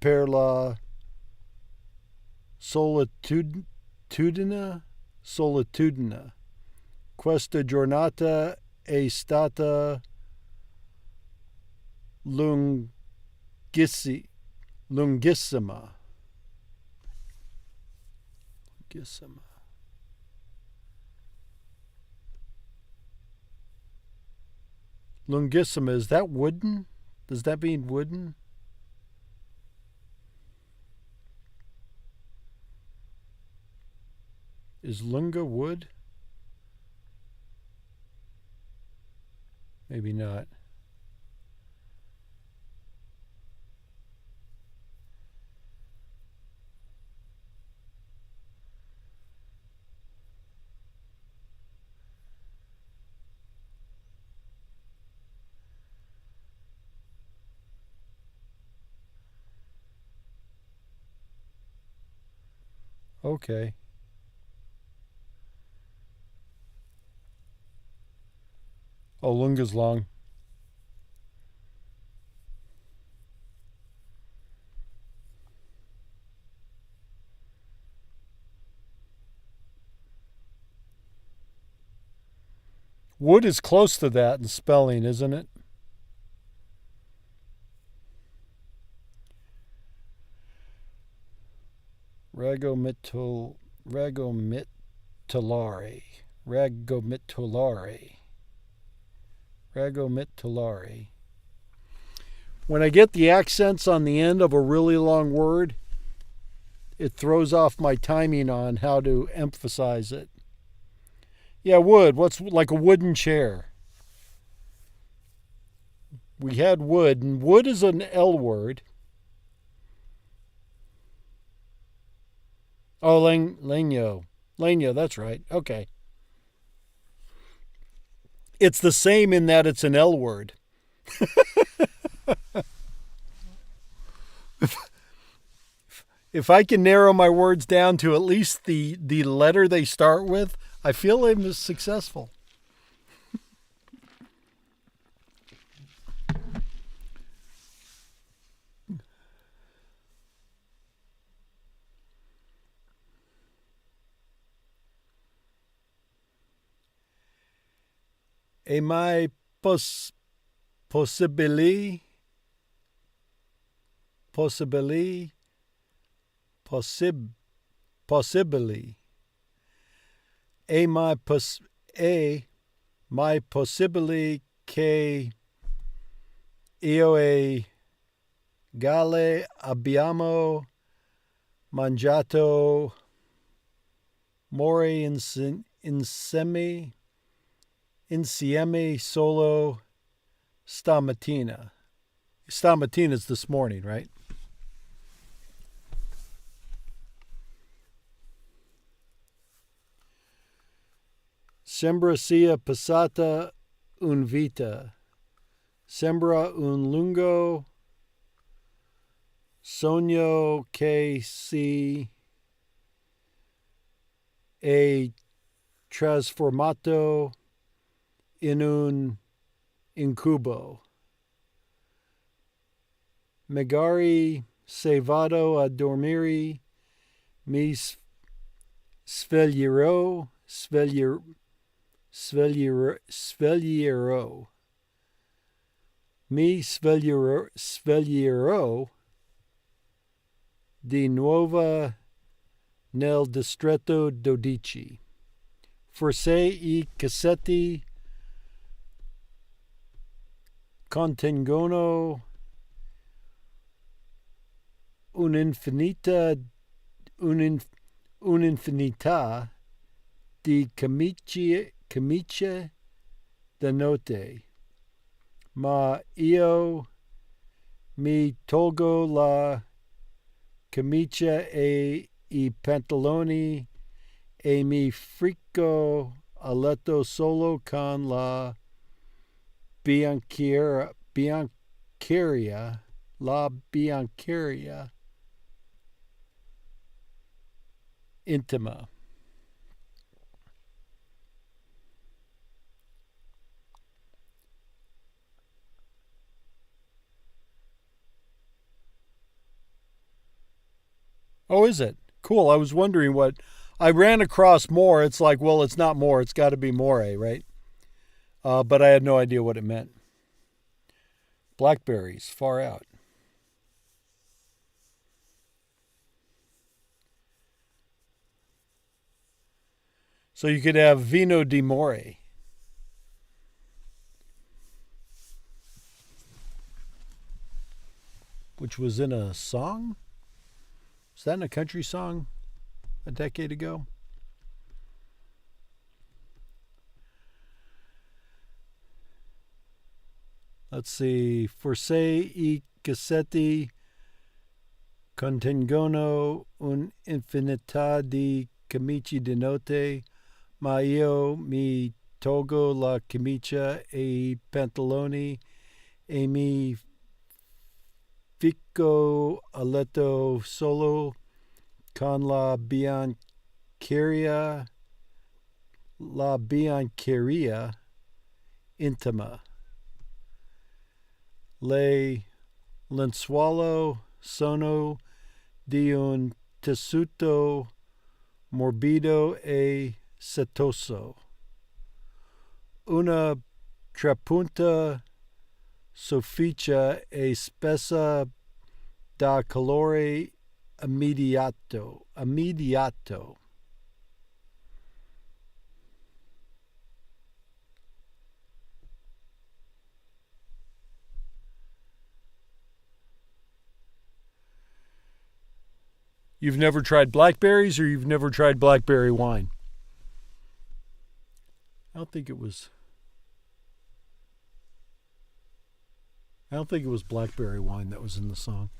per la solitudine. Questa giornata è stata lunghissima. Lunghissima. Lunghissima, is that wooden? Does that mean wooden? Is lunga wood? Maybe not. Okay. Oh, lunga's long. Wood is close to that in spelling, isn't it? Ragomitolare. When I get the accents on the end of a really long word, it throws off my timing on how to emphasize it. Yeah, wood. What's like a wooden chair? We had wood, and wood is an L word. Oh, leño. Leño, that's right. Okay. It's the same in that it's an L word. If I can narrow my words down to at least the letter they start with, I feel I'm successful. E mai possibili e mai possibili che io e Gale abbiamo mangiato more insieme solo stamattina. Stamattina is this morning, right? Sembra sia passata un vita. Sembra un lungo sogno che si è trasformato in un incubo. Magari se vado a dormire mi sveglierò. Mi sveglierò di nuovo nel distretto 12. Forse I cassetti contengono un'infinità di camicie da notte, ma io mi tolgo la camicia e I pantaloni e mi frico a letto solo con la biancheria intima. Oh, is it? Cool. I was wondering what... I ran across more. It's like, well, it's not more. It's got to be more, right? But I had no idea what it meant. Blackberries, far out. So you could have vino di more, which was in a song? Was that in a country song a decade ago? Let's see. Forse I cassetti contengono un'infinità di camici di notte, ma io mi tolgo la camicia e I pantaloni e mi ficco a letto solo con la biancheria intima. Le lenzuola sono di un tessuto morbido e setoso. Una trapunta sofficia e spessa da calore immediato. You've never tried blackberries, or you've never tried blackberry wine? I don't think it was blackberry wine that was in the song.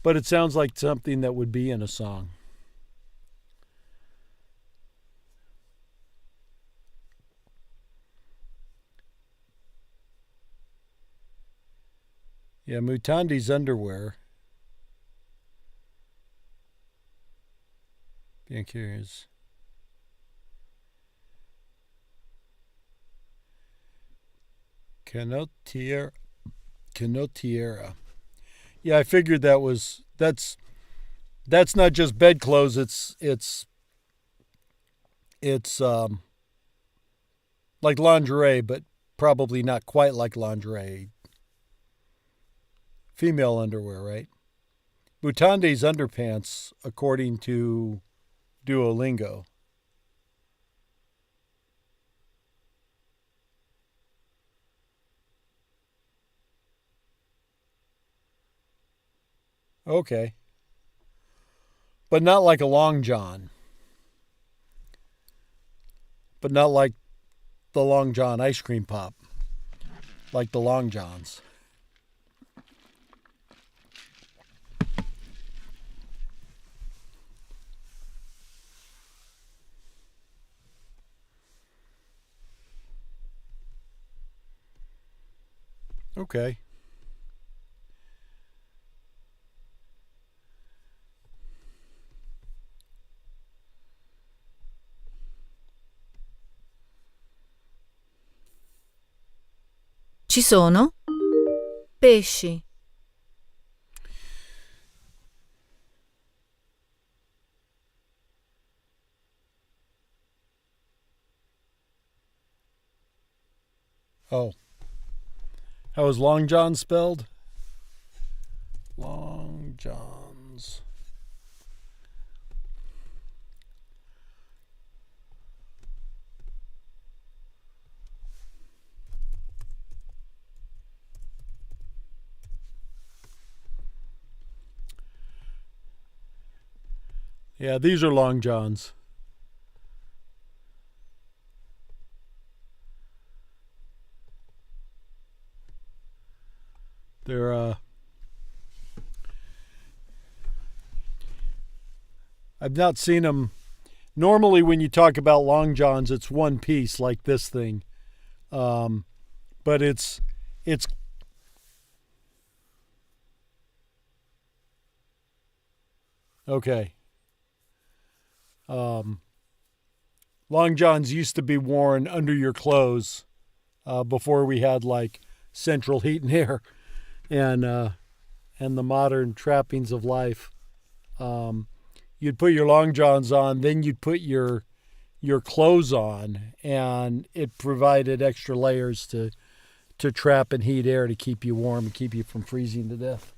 But it sounds like something that would be in a song. Yeah, Mutandi's underwear. Being curious. Canotiera. Yeah, I figured that's not just bedclothes. It's like lingerie, but probably not quite like lingerie. Female underwear, right? Mutandi's underpants, according to Duolingo. Okay. But not like a long john. But not like the Long John ice cream pop. Like the Long Johns. Okay. Ci sono pesci. Oh. How is Long John spelled? Long Johns. Yeah, these are Long Johns. They're I've not seen them. Normally when you talk about Long Johns, it's one piece like this thing. But it's okay. Long Johns used to be worn under your clothes before we had like central heat and air and the modern trappings of life. You'd put your long johns on, then you'd put your clothes on, and it provided extra layers to trap and heat air to keep you warm and keep you from freezing to death.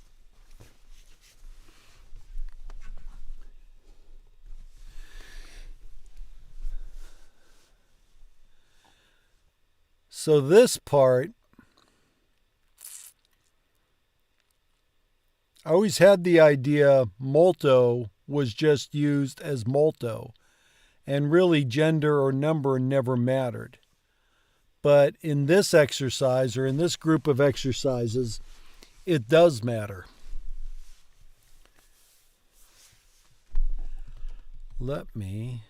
So this part, I always had the idea molto was just used as molto, and really gender or number never mattered. But in this exercise, or in this group of exercises, it does matter. Let me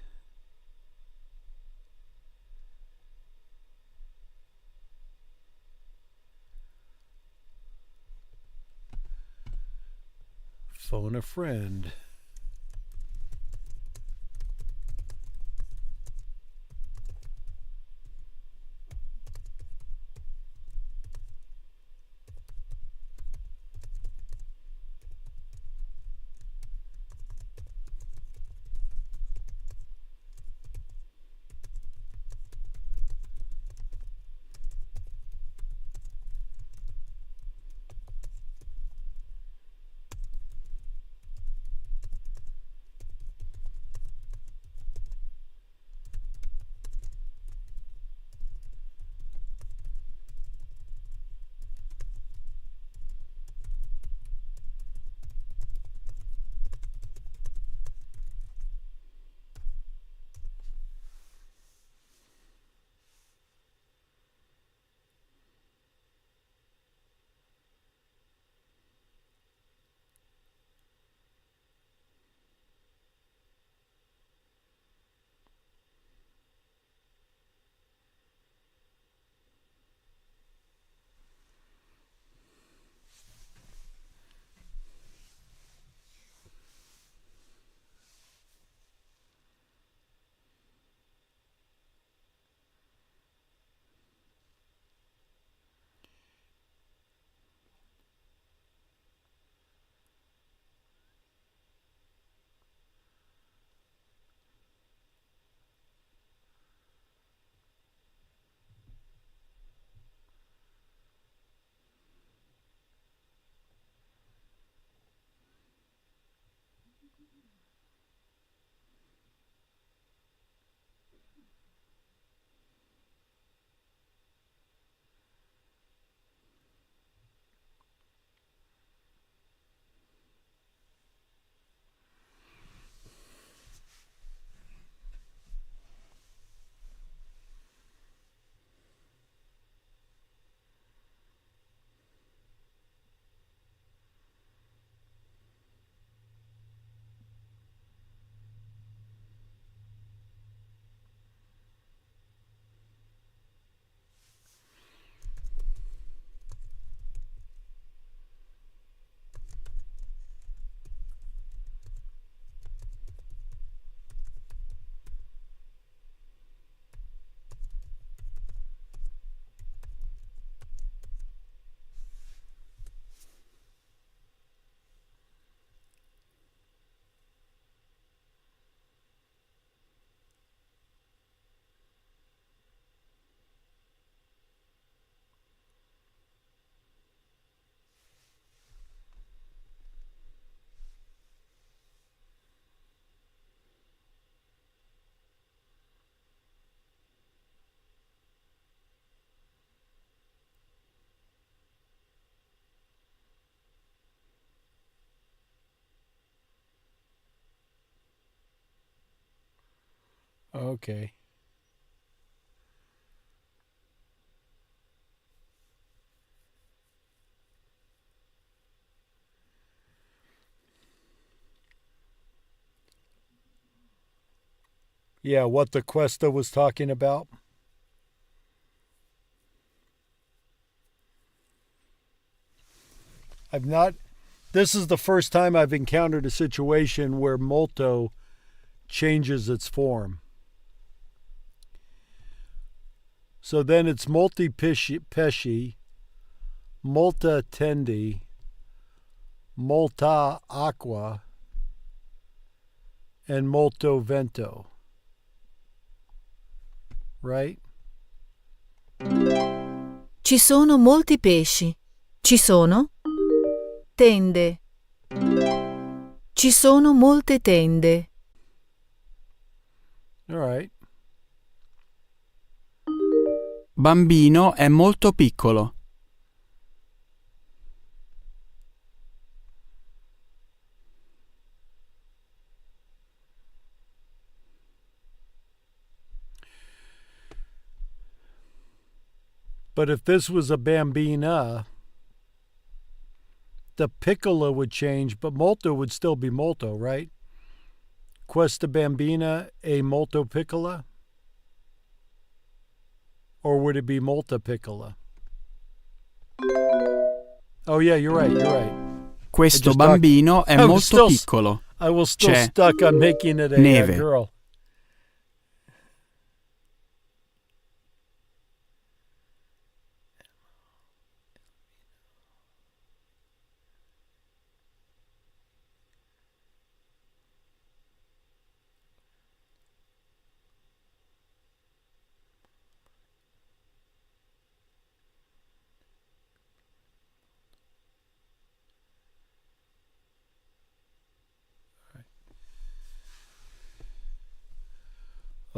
phone a friend. Okay. Yeah, what the Cuesta was talking about. This is the first time I've encountered a situation where molto changes its form. So then it's molti pesci, molta tendi, molta acqua, and molto vento. Right? Ci sono molti pesci. Ci sono tende. Ci sono molte tende. All right. Bambino è molto piccolo. But if this was a bambina, the piccola would change, but molto would still be molto, right? Questa bambina è molto piccola? Or would it be molta piccola? Oh yeah, you're right. Questo bambino è molto piccolo. I was still C'è stuck on making it a neve. girl.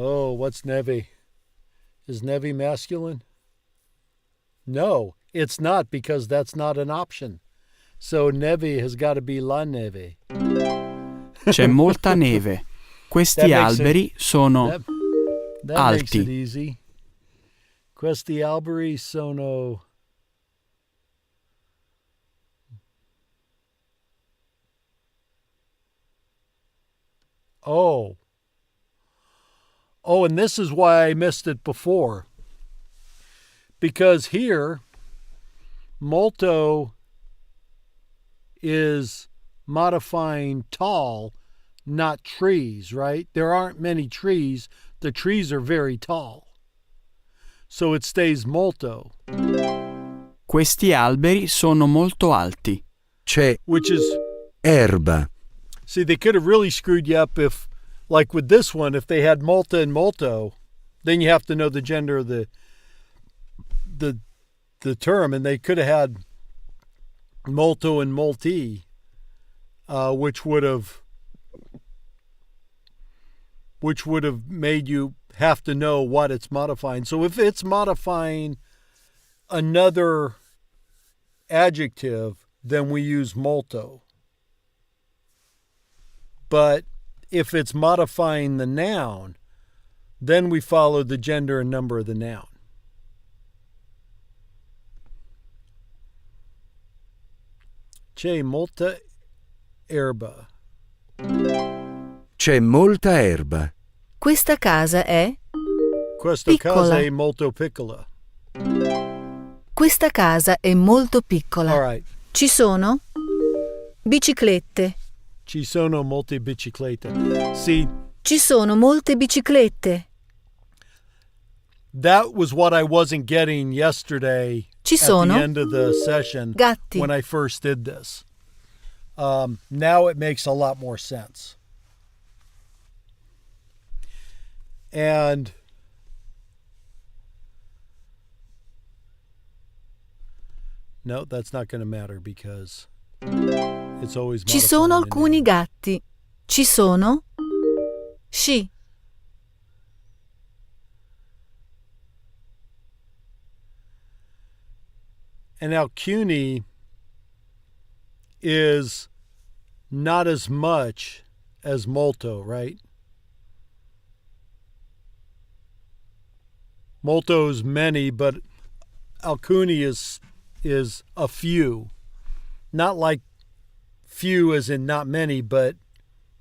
Oh, what's neve? Is neve masculine? No, it's not, because that's not an option. So neve has got to be la neve. C'è molta neve. Questi alberi sono that makes it alti. easy. Questi alberi sono Oh, and this is why I missed it before. Because here, molto is modifying tall, not trees, right? There aren't many trees. The trees are very tall. So it stays molto. Questi alberi sono molto alti. C'è Which is erba. See, they could have really screwed you up if, like with this one, if they had molta and molto, then you have to know the gender of the term, and they could have had molto and molti, which would have made you have to know what it's modifying. So if it's modifying another adjective, then we use molto. But if it's modifying the noun, then we follow the gender and number of the noun. C'è molta erba. C'è molta erba. Questa casa è Questa piccola. casa è molto piccola. Questa casa è molto piccola. All right. Ci sono biciclette. Ci sono molte biciclette. See, Ci sono molte biciclette. that was what I wasn't getting yesterday Ci sono at the end of the session gatti. when I first did this. Now it makes a lot more sense. And no, that's not going to matter because it's always Ci sono modifying the alcuni noun. gatti. Ci sono sci. And alcuni is not as much as molto, right? Molto is many, but alcuni is a few. Not like few as in not many, but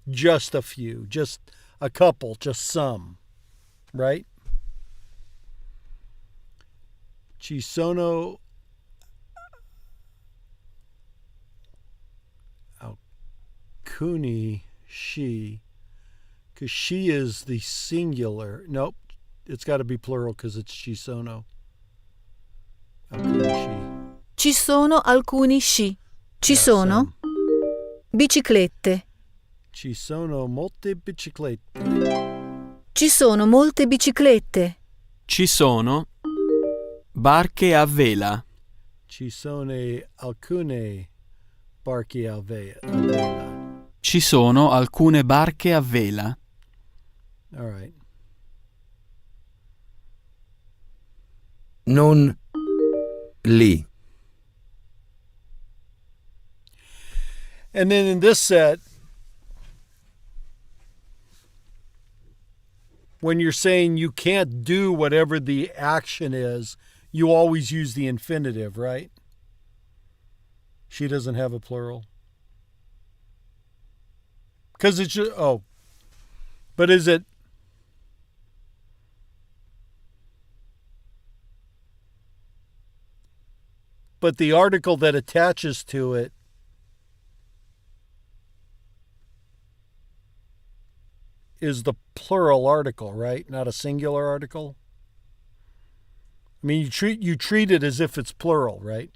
just a few, just a couple, just some, right? Ci sono alcuni she, because she is the singular. Nope, it's got to be plural because it's ci sono. Alcuni she. Ci sono alcuni sci. Ci sono biciclette. Ci sono molte biciclette. Ci sono molte biciclette. Ci sono barche a vela. Ci sono alcune barche a vela. Ci sono alcune barche a vela. All right. Non lì. And then in this set, when you're saying you can't do whatever the action is, you always use the infinitive, right? She doesn't have a plural. Because it's just, oh. But is it? But the article that attaches to it is the plural article, right? Not a singular article. I mean, you treat it as if it's plural, right?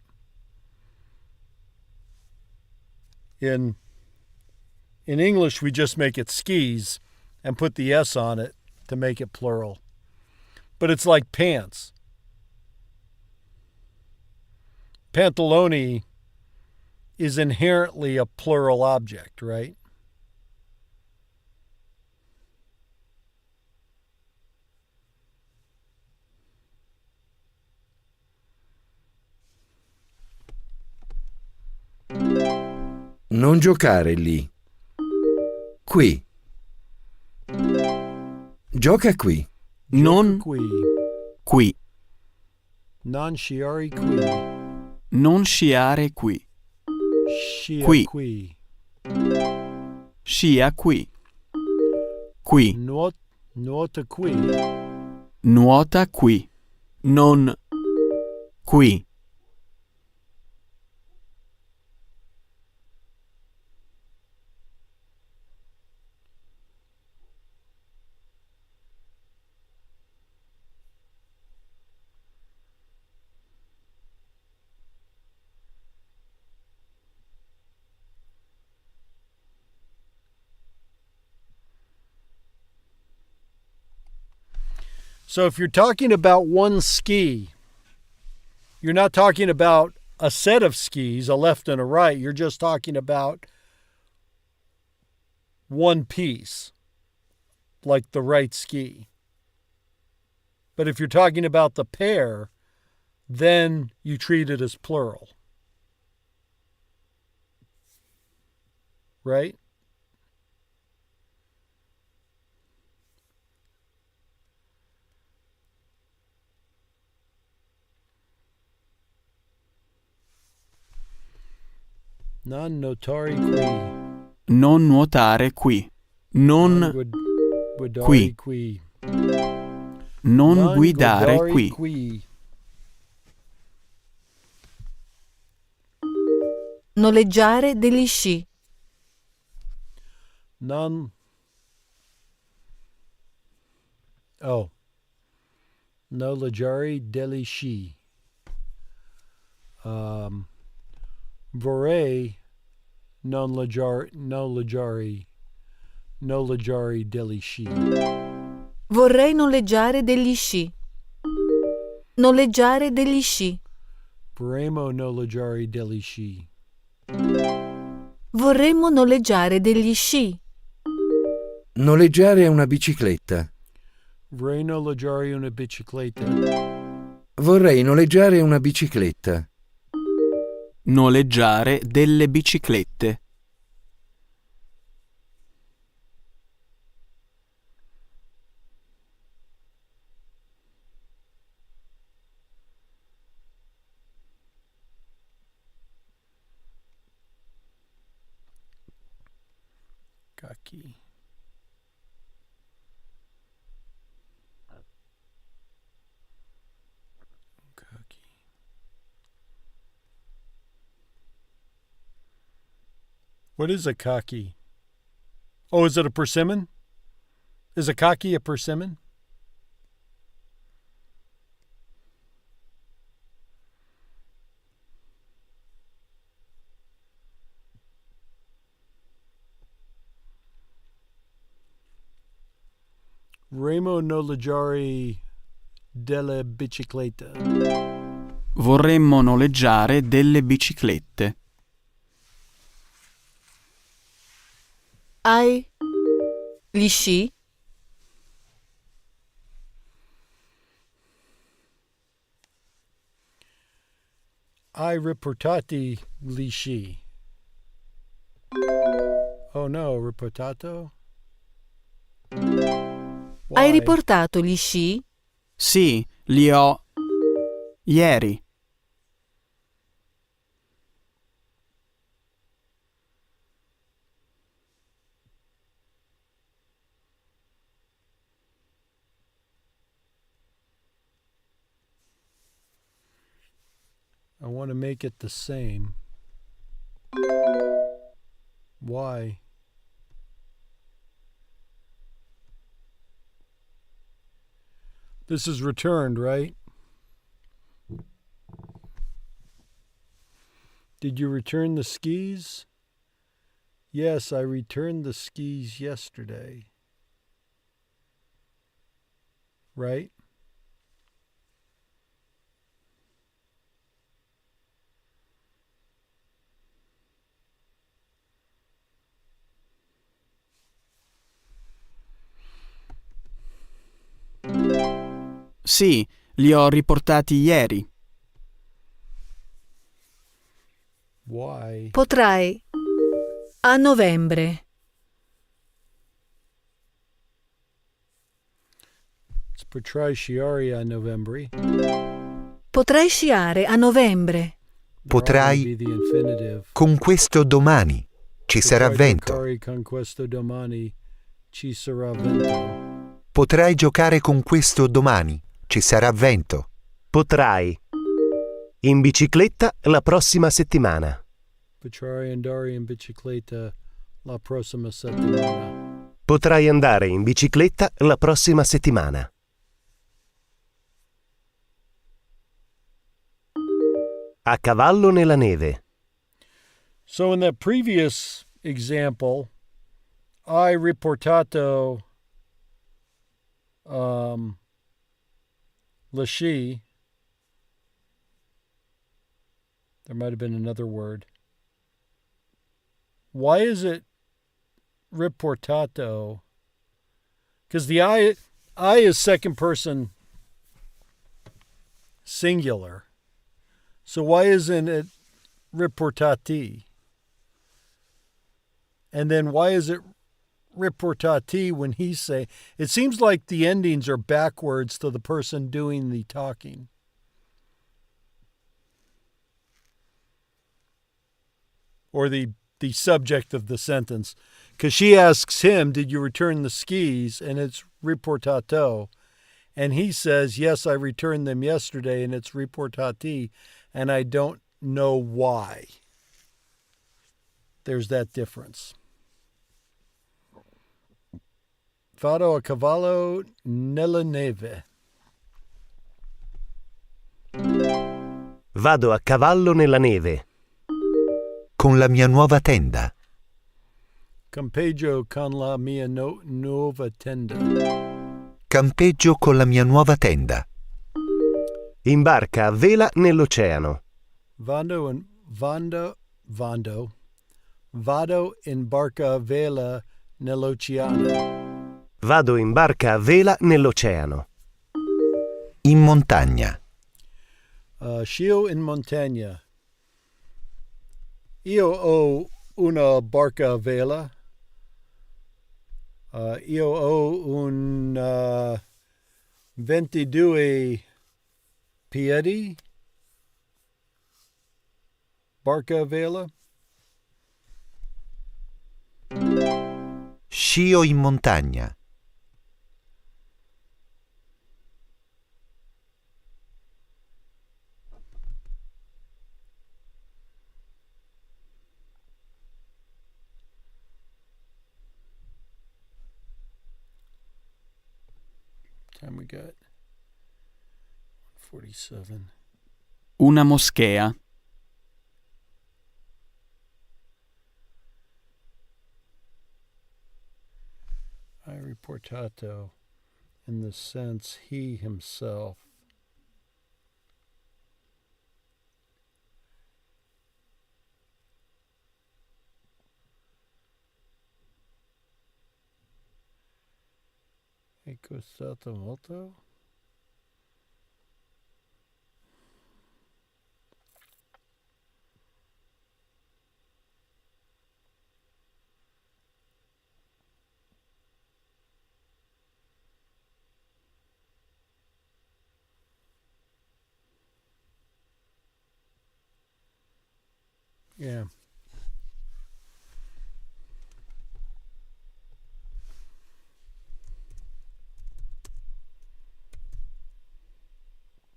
In English, we just make it skis and put the S on it to make it plural. But it's like pants. Pantaloni is inherently a plural object, right? Non giocare lì. Qui. Gioca qui. Non qui. Non sciare qui. Non sciare qui. Scia Qui. Scia qui. Qui. Nuota qui. Nuota qui. Non qui. So if you're talking about one ski, you're not talking about a set of skis, a left and a right. You're just talking about one piece, like the right ski. But if you're talking about the pair, then you treat it as plural. Right? Non notare qui. Non nuotare qui. Non qui. Non guidare qui. Noleggiare degli sci. Noleggiare degli sci. Vorrei noleggiare degli sci. Vorrei noleggiare degli sci. Noleggiare degli sci. Vorremmo noleggiare degli sci. Vorremmo noleggiare degli sci. Noleggiare una bicicletta. Vorrei noleggiare una bicicletta. Vorrei noleggiare una bicicletta. Noleggiare delle biciclette. Kaki. What is a kaki? Oh, is it a persimmon? Is a kaki a persimmon? Vorremmo noleggiare delle biciclette. Vorremmo noleggiare delle biciclette. Hai gli sci? Hai riportati gli sci? Oh no, riportato? Hai Why? riportato gli sci? Sì, li ho. Ieri. I want to make it the same. Why? This is returned, right? Did you return the skis? Yes, I returned the skis yesterday. Right? Sì, li ho riportati ieri. Why? Potrai a novembre. It's potrai sciare a novembre. Potrai sciare a novembre. Potrai Be the infinitive. con questo domani. Ci sarà Potrai vento. giocare con questo domani. Ci sarà vento. Potrai giocare con questo domani. Ci sarà vento. Potrai. In bicicletta la prossima settimana. Potrai andare in bicicletta la prossima settimana. Potrai andare in bicicletta la prossima settimana. A cavallo nella neve. So in that previous example, I riportato le sci. There might have been another word. Why is it riportato? Because the I is second person singular. So why isn't it riportati? And then why is it riportati when he's saying? It seems like the endings are backwards to the person doing the talking. Or the subject of the sentence. Because she asks him, did you return the skis? And it's riportato. And he says, yes, I returned them yesterday, and it's riportati. And I don't know why. There's that difference. Vado a cavallo nella neve. Vado a cavallo nella neve. Con la mia nuova tenda. Campeggio con la mia nuova tenda. Campeggio con la mia nuova tenda. In barca a vela nell'oceano. Vado in barca a vela nell'oceano. Vado in barca a vela nell'oceano. In montagna. Scio in montagna. Io ho una barca a vela. Io ho un 22 piedi. Barca a vela. Scio in montagna. Time we got 47. Una moschea. I riportato. in the sense he himself. È costato molto? Yeah.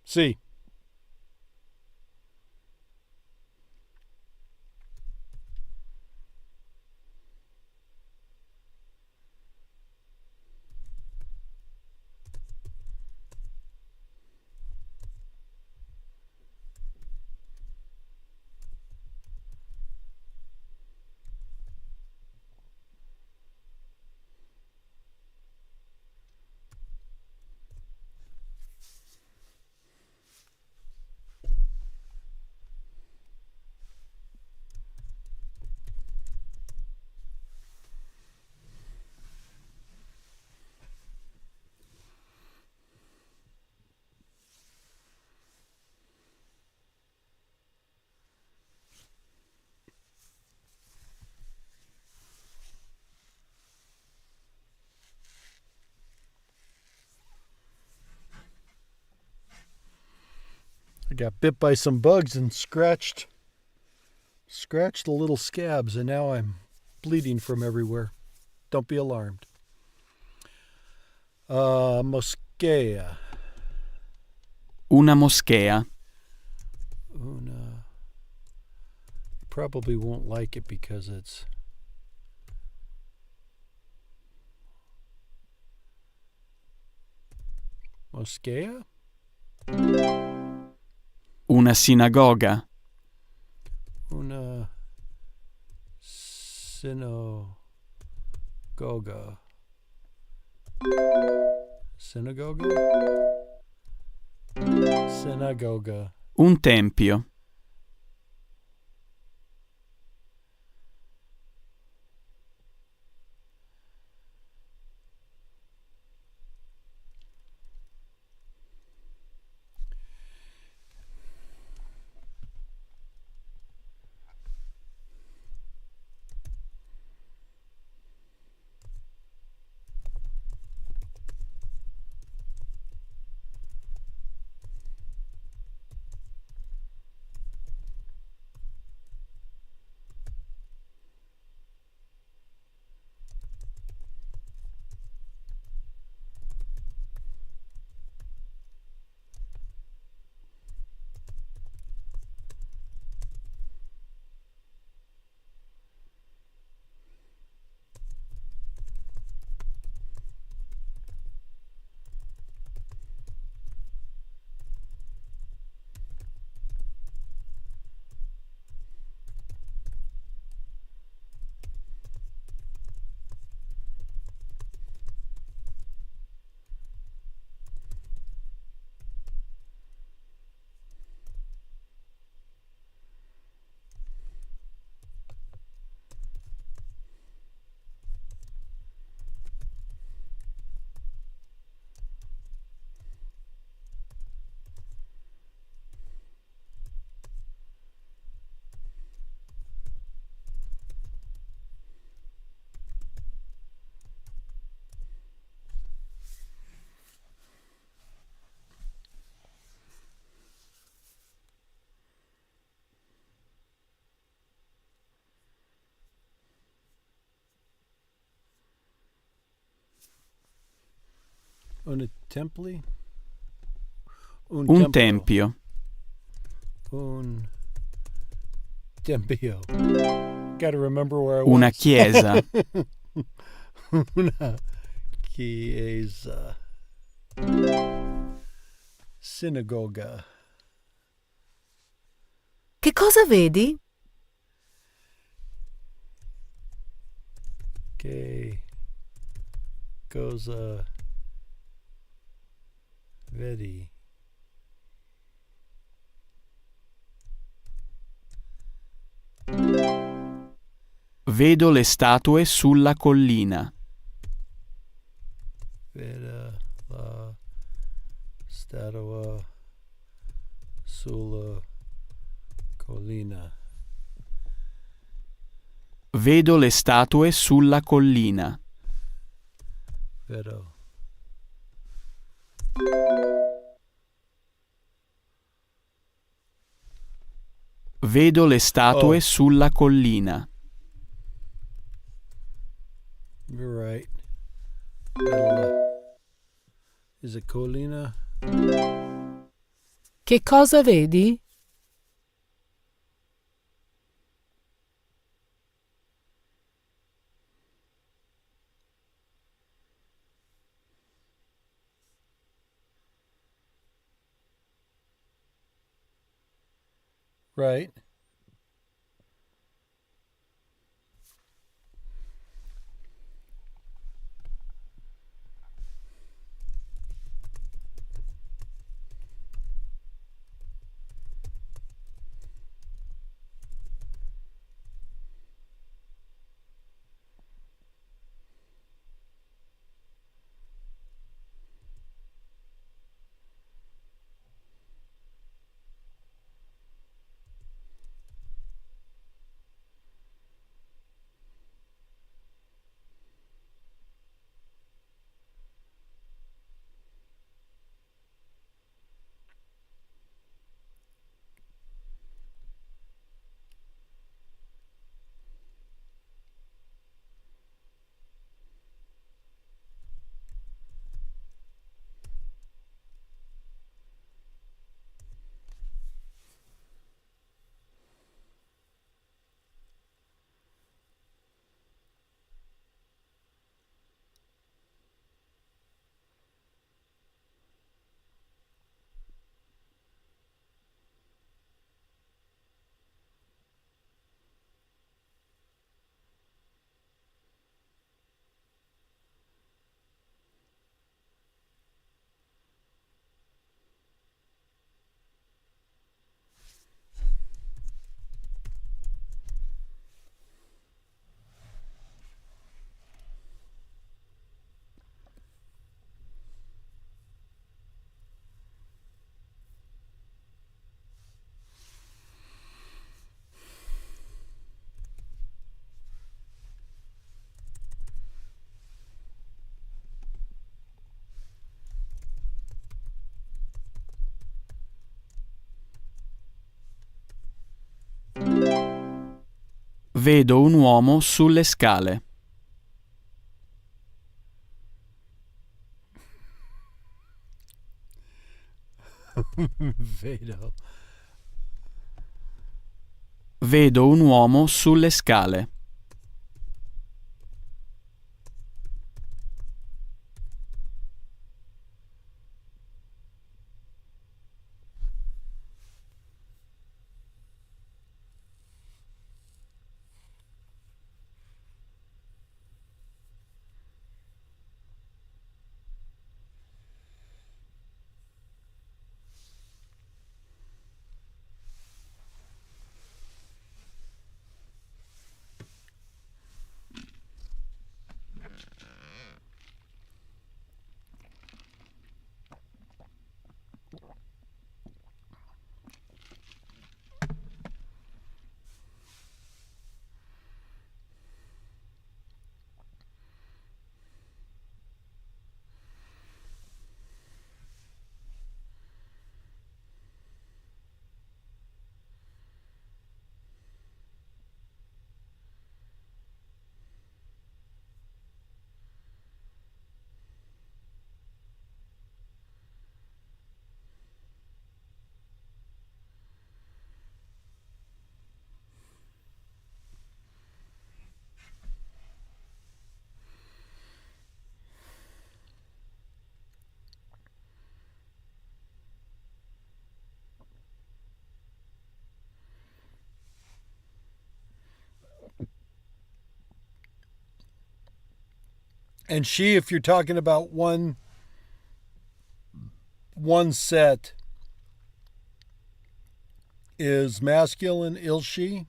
Sì. I got bit by some bugs and scratched the little scabs, and now I'm bleeding from everywhere. Don't be alarmed. Moschea. Una moschea. Una. You probably won't like it because it's moschea? Una sinagoga. Una synagoga. Synagoga? Synagoga. Un tempio. Un templi? Un tempio. Un tempio. Gotta remember where I was. Una chiesa. Una chiesa. Sinagoga. Che cosa vedi? Che cosa Vedi. Vedo le statue sulla collina. Veda la statua sulla collina. Vedo le statue sulla collina. Vedo. Vedo le statue sulla collina. You're right. Is it collina? Che cosa vedi? Right. Vedo un uomo sulle scale. Vedo. Vedo un uomo sulle scale. And she, if you're talking about one one set is masculine, il she.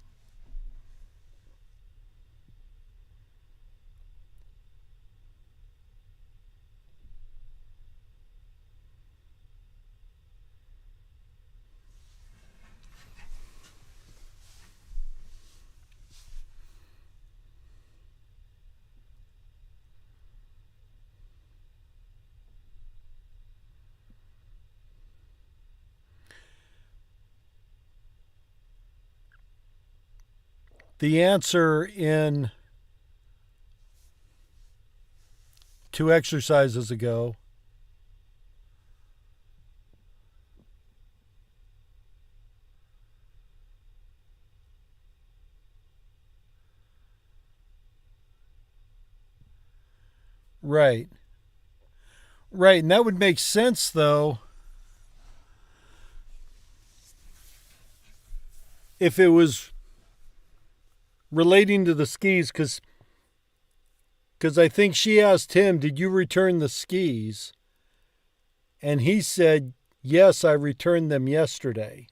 The answer in 2 exercises ago Right. Right, and that would make sense, though, if it was relating to the skis, because I think she asked him, did you return the skis? And he said, yes, I returned them yesterday.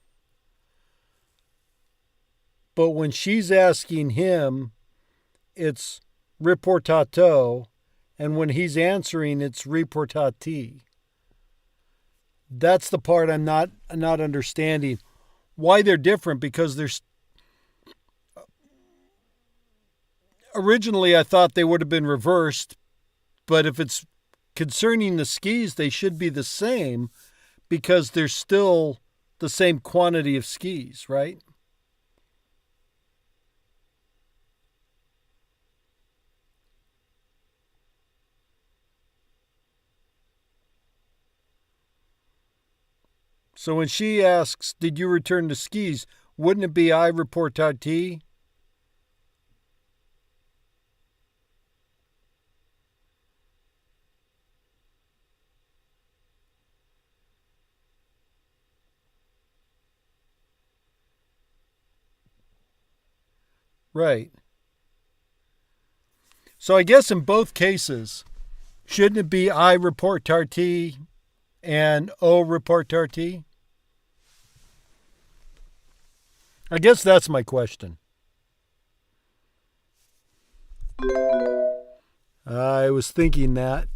But when she's asking him, it's riportato, and when he's answering, it's riportati. That's the part I'm not understanding. Why they're different, because there's... Originally, I thought they would have been reversed, but if it's concerning the skis, they should be the same, because there's still the same quantity of skis, right? So when she asks, did you return the skis, wouldn't it be I riportati? Right. So I guess in both cases, shouldn't it be I riportati and O riportati? I guess that's my question. I was thinking that.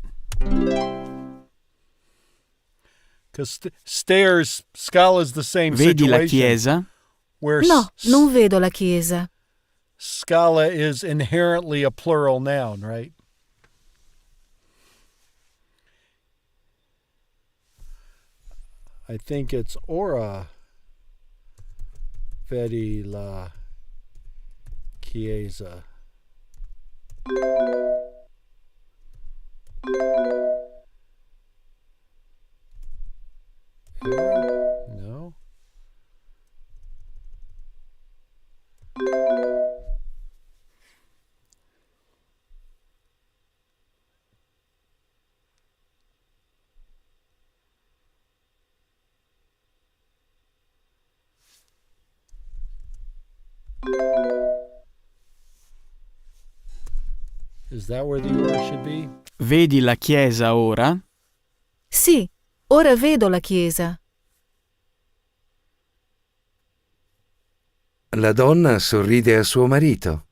Because stairs, scala is the same Vedi situation. la chiesa? Where No, non vedo la chiesa. Scala is inherently a plural noun, right? I think it's ora vedi la chiesa. No. Is that where the ora should be? Vedi la chiesa ora? Sì, ora vedo la chiesa. La donna sorride a suo marito.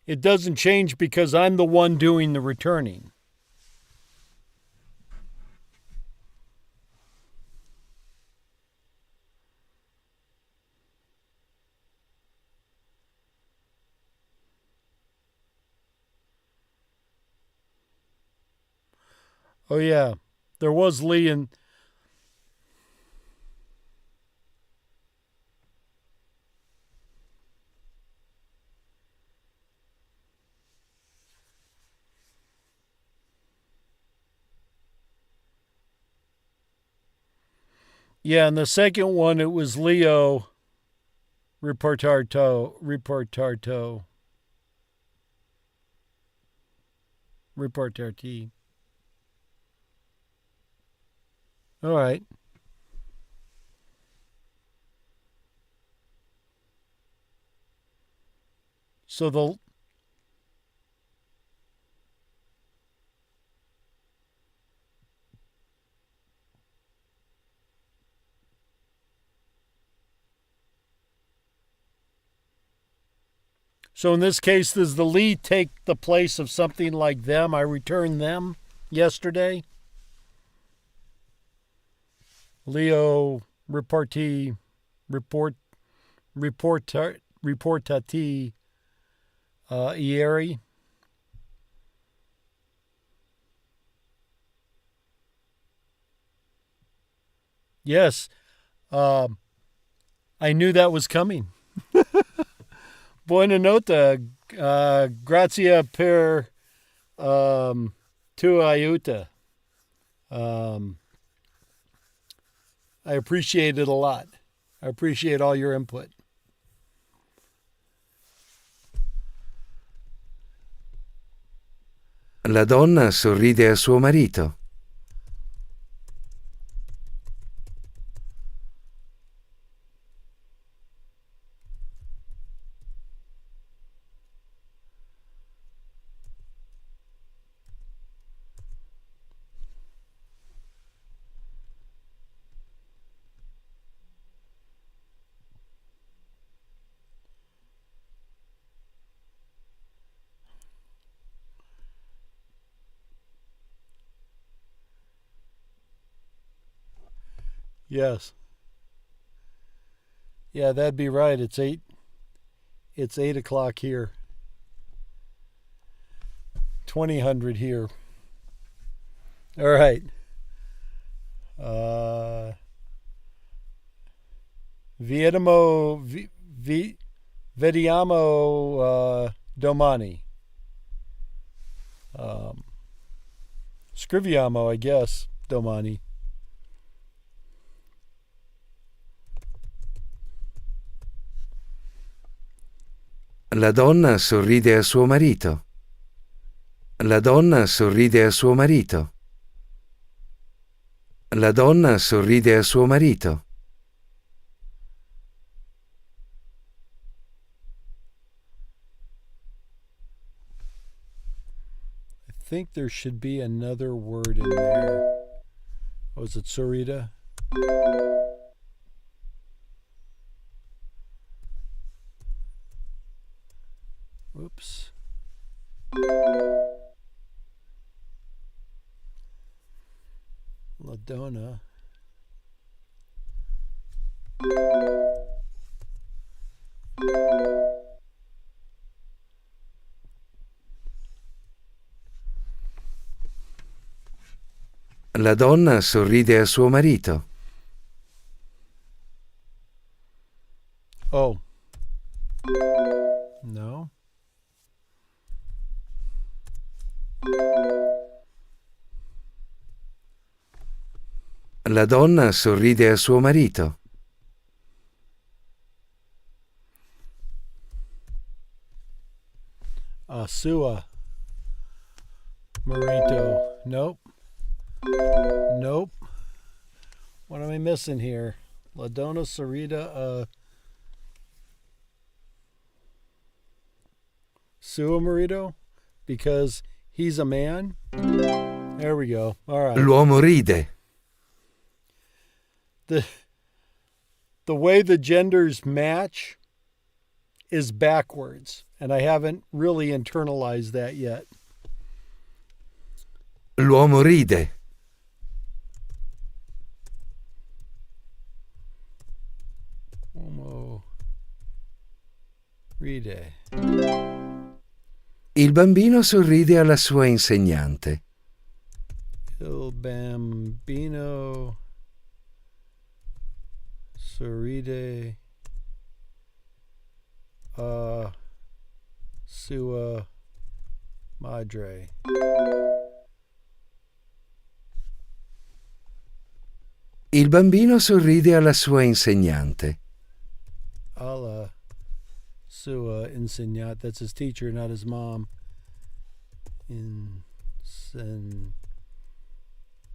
It doesn't change because I'm the one doing the returning. Oh yeah, there was Lee and... Yeah, and the second one, it was Leo reportarto. Reportarti. All right. So in this case, does the lead take the place of something like them? I returned them yesterday. Leo reportati ieri. Yes, I knew that was coming. Buona nota, grazie per tua aiuta. I appreciate it a lot. I appreciate all your input. La donna sorride a suo marito. Yes. Yeah, that'd be right. It's 8 o'clock here. 2000 here. All right. Vediamo domani. Scriviamo, I guess, domani. La donna sorride a suo marito. La donna sorride a suo marito. La donna sorride a suo marito. I think there should be another word in there. Oh, is it sorrida? Whoops. La donna. La donna sorride a suo marito. Oh. No. La donna sorride a suo marito. Sua. Marito. Nope. Nope. What am I missing here? La donna sorrida sua marito? Because he's a man? There we go. All right. L'uomo ride. The way the genders match is backwards, and I haven't really internalized that yet. L'uomo ride. Uomo ride. Il bambino sorride alla sua insegnante. Il bambino sorride a sua madre. Il bambino sorride alla sua insegnante. Alla sua insegnante. That's his teacher, not his mom.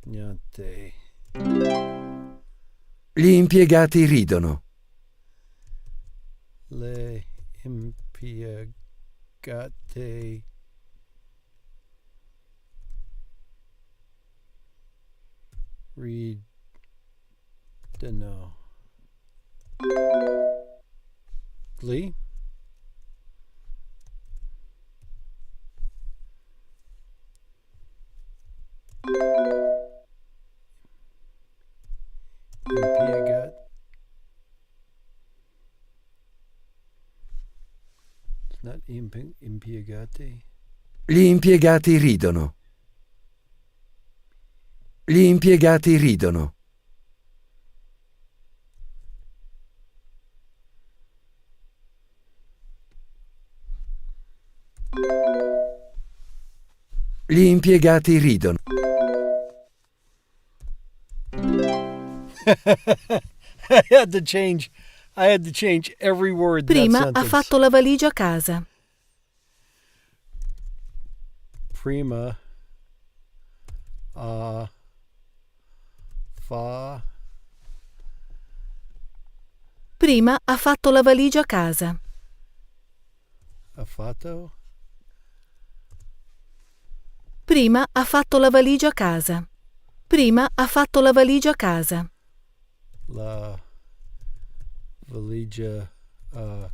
Insegnante. Gli impiegati ridono. Le impiegate ridono. Lee? Impiegat. It's not impiegati. Gli impiegati ridono. Gli impiegati ridono. Gli impiegati ridono. I had to change every word in that Prima ha sentence. fatto la valigia a casa. Prima fa Prima ha fatto la valigia a casa. ha fatto Prima ha fatto la valigia a casa. Prima ha fatto la valigia a casa. la valigia a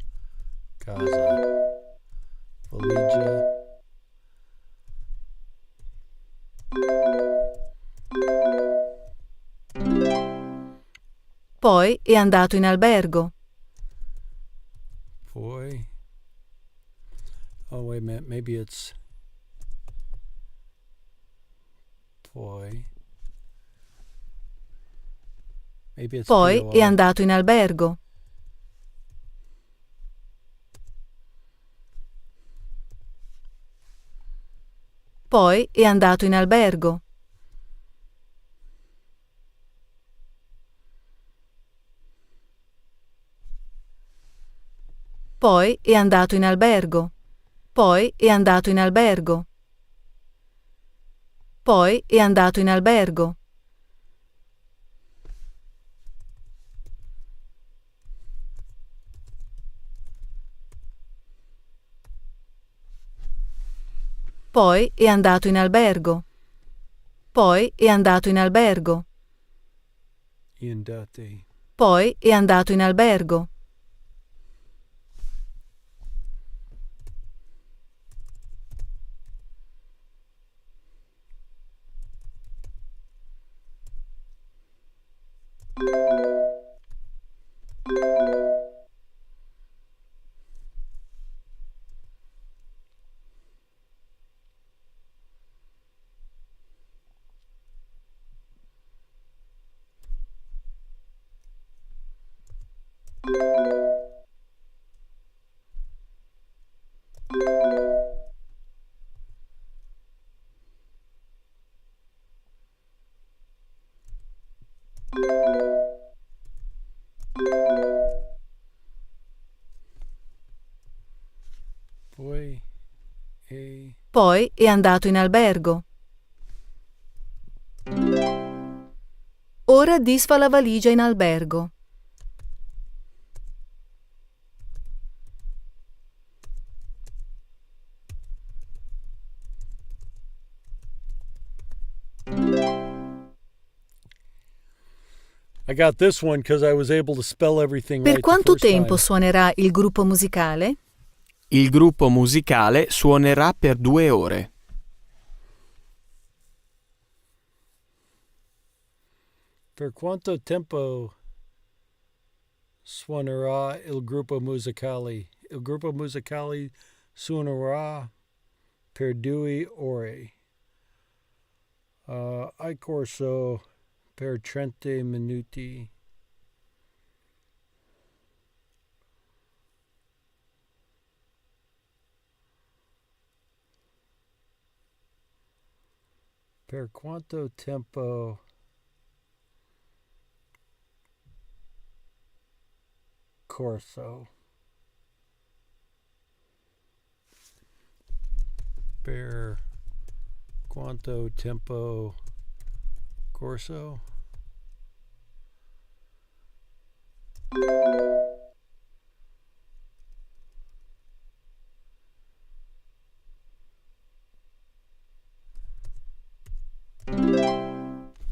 casa. Valigia. Poi è andato in albergo. Poi. Oh, wait a minute. Maybe it's. Poi. Maybe it's Poi POI. è andato in albergo. Poi è andato in albergo. Poi è andato in albergo. Poi è andato in albergo. Poi è andato in albergo. Poi è andato in albergo. Poi è andato in albergo. Andati. Poi è andato in albergo. Poi Poi è andato in albergo. Ora disfa la valigia in albergo. I got this one because I was able to spell everything Per right the quanto first tempo time. suonerà il gruppo musicale? Il gruppo musicale suonerà per 2 ore. Per quanto tempo suonerà il gruppo musicale? Il gruppo musicale suonerà per 2 ore. Hai corso per 30 minuti. Per quanto tempo corso? Per Quanto tempo corso?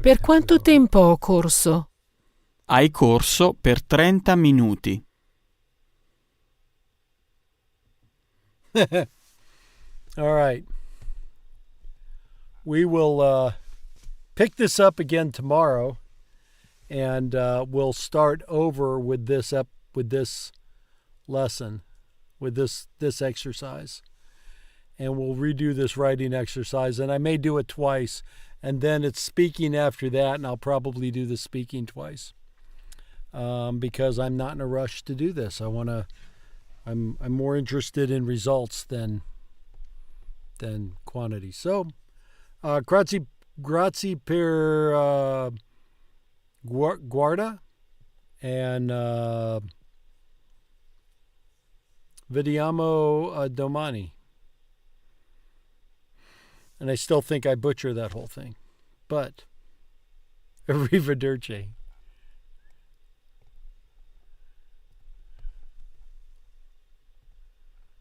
Per quanto tempo ho corso? Hai corso per 30 minuti. All right. We will pick this up again tomorrow, and we'll start over with this lesson, with this exercise, and we'll redo this writing exercise. And I may do it twice, and then it's speaking after that, and I'll probably do the speaking twice, because I'm not in a rush to do this. I'm more interested in results than quantity. So, grazie per guarda, and vediamo domani. And I still think I butcher that whole thing, but arrivederci.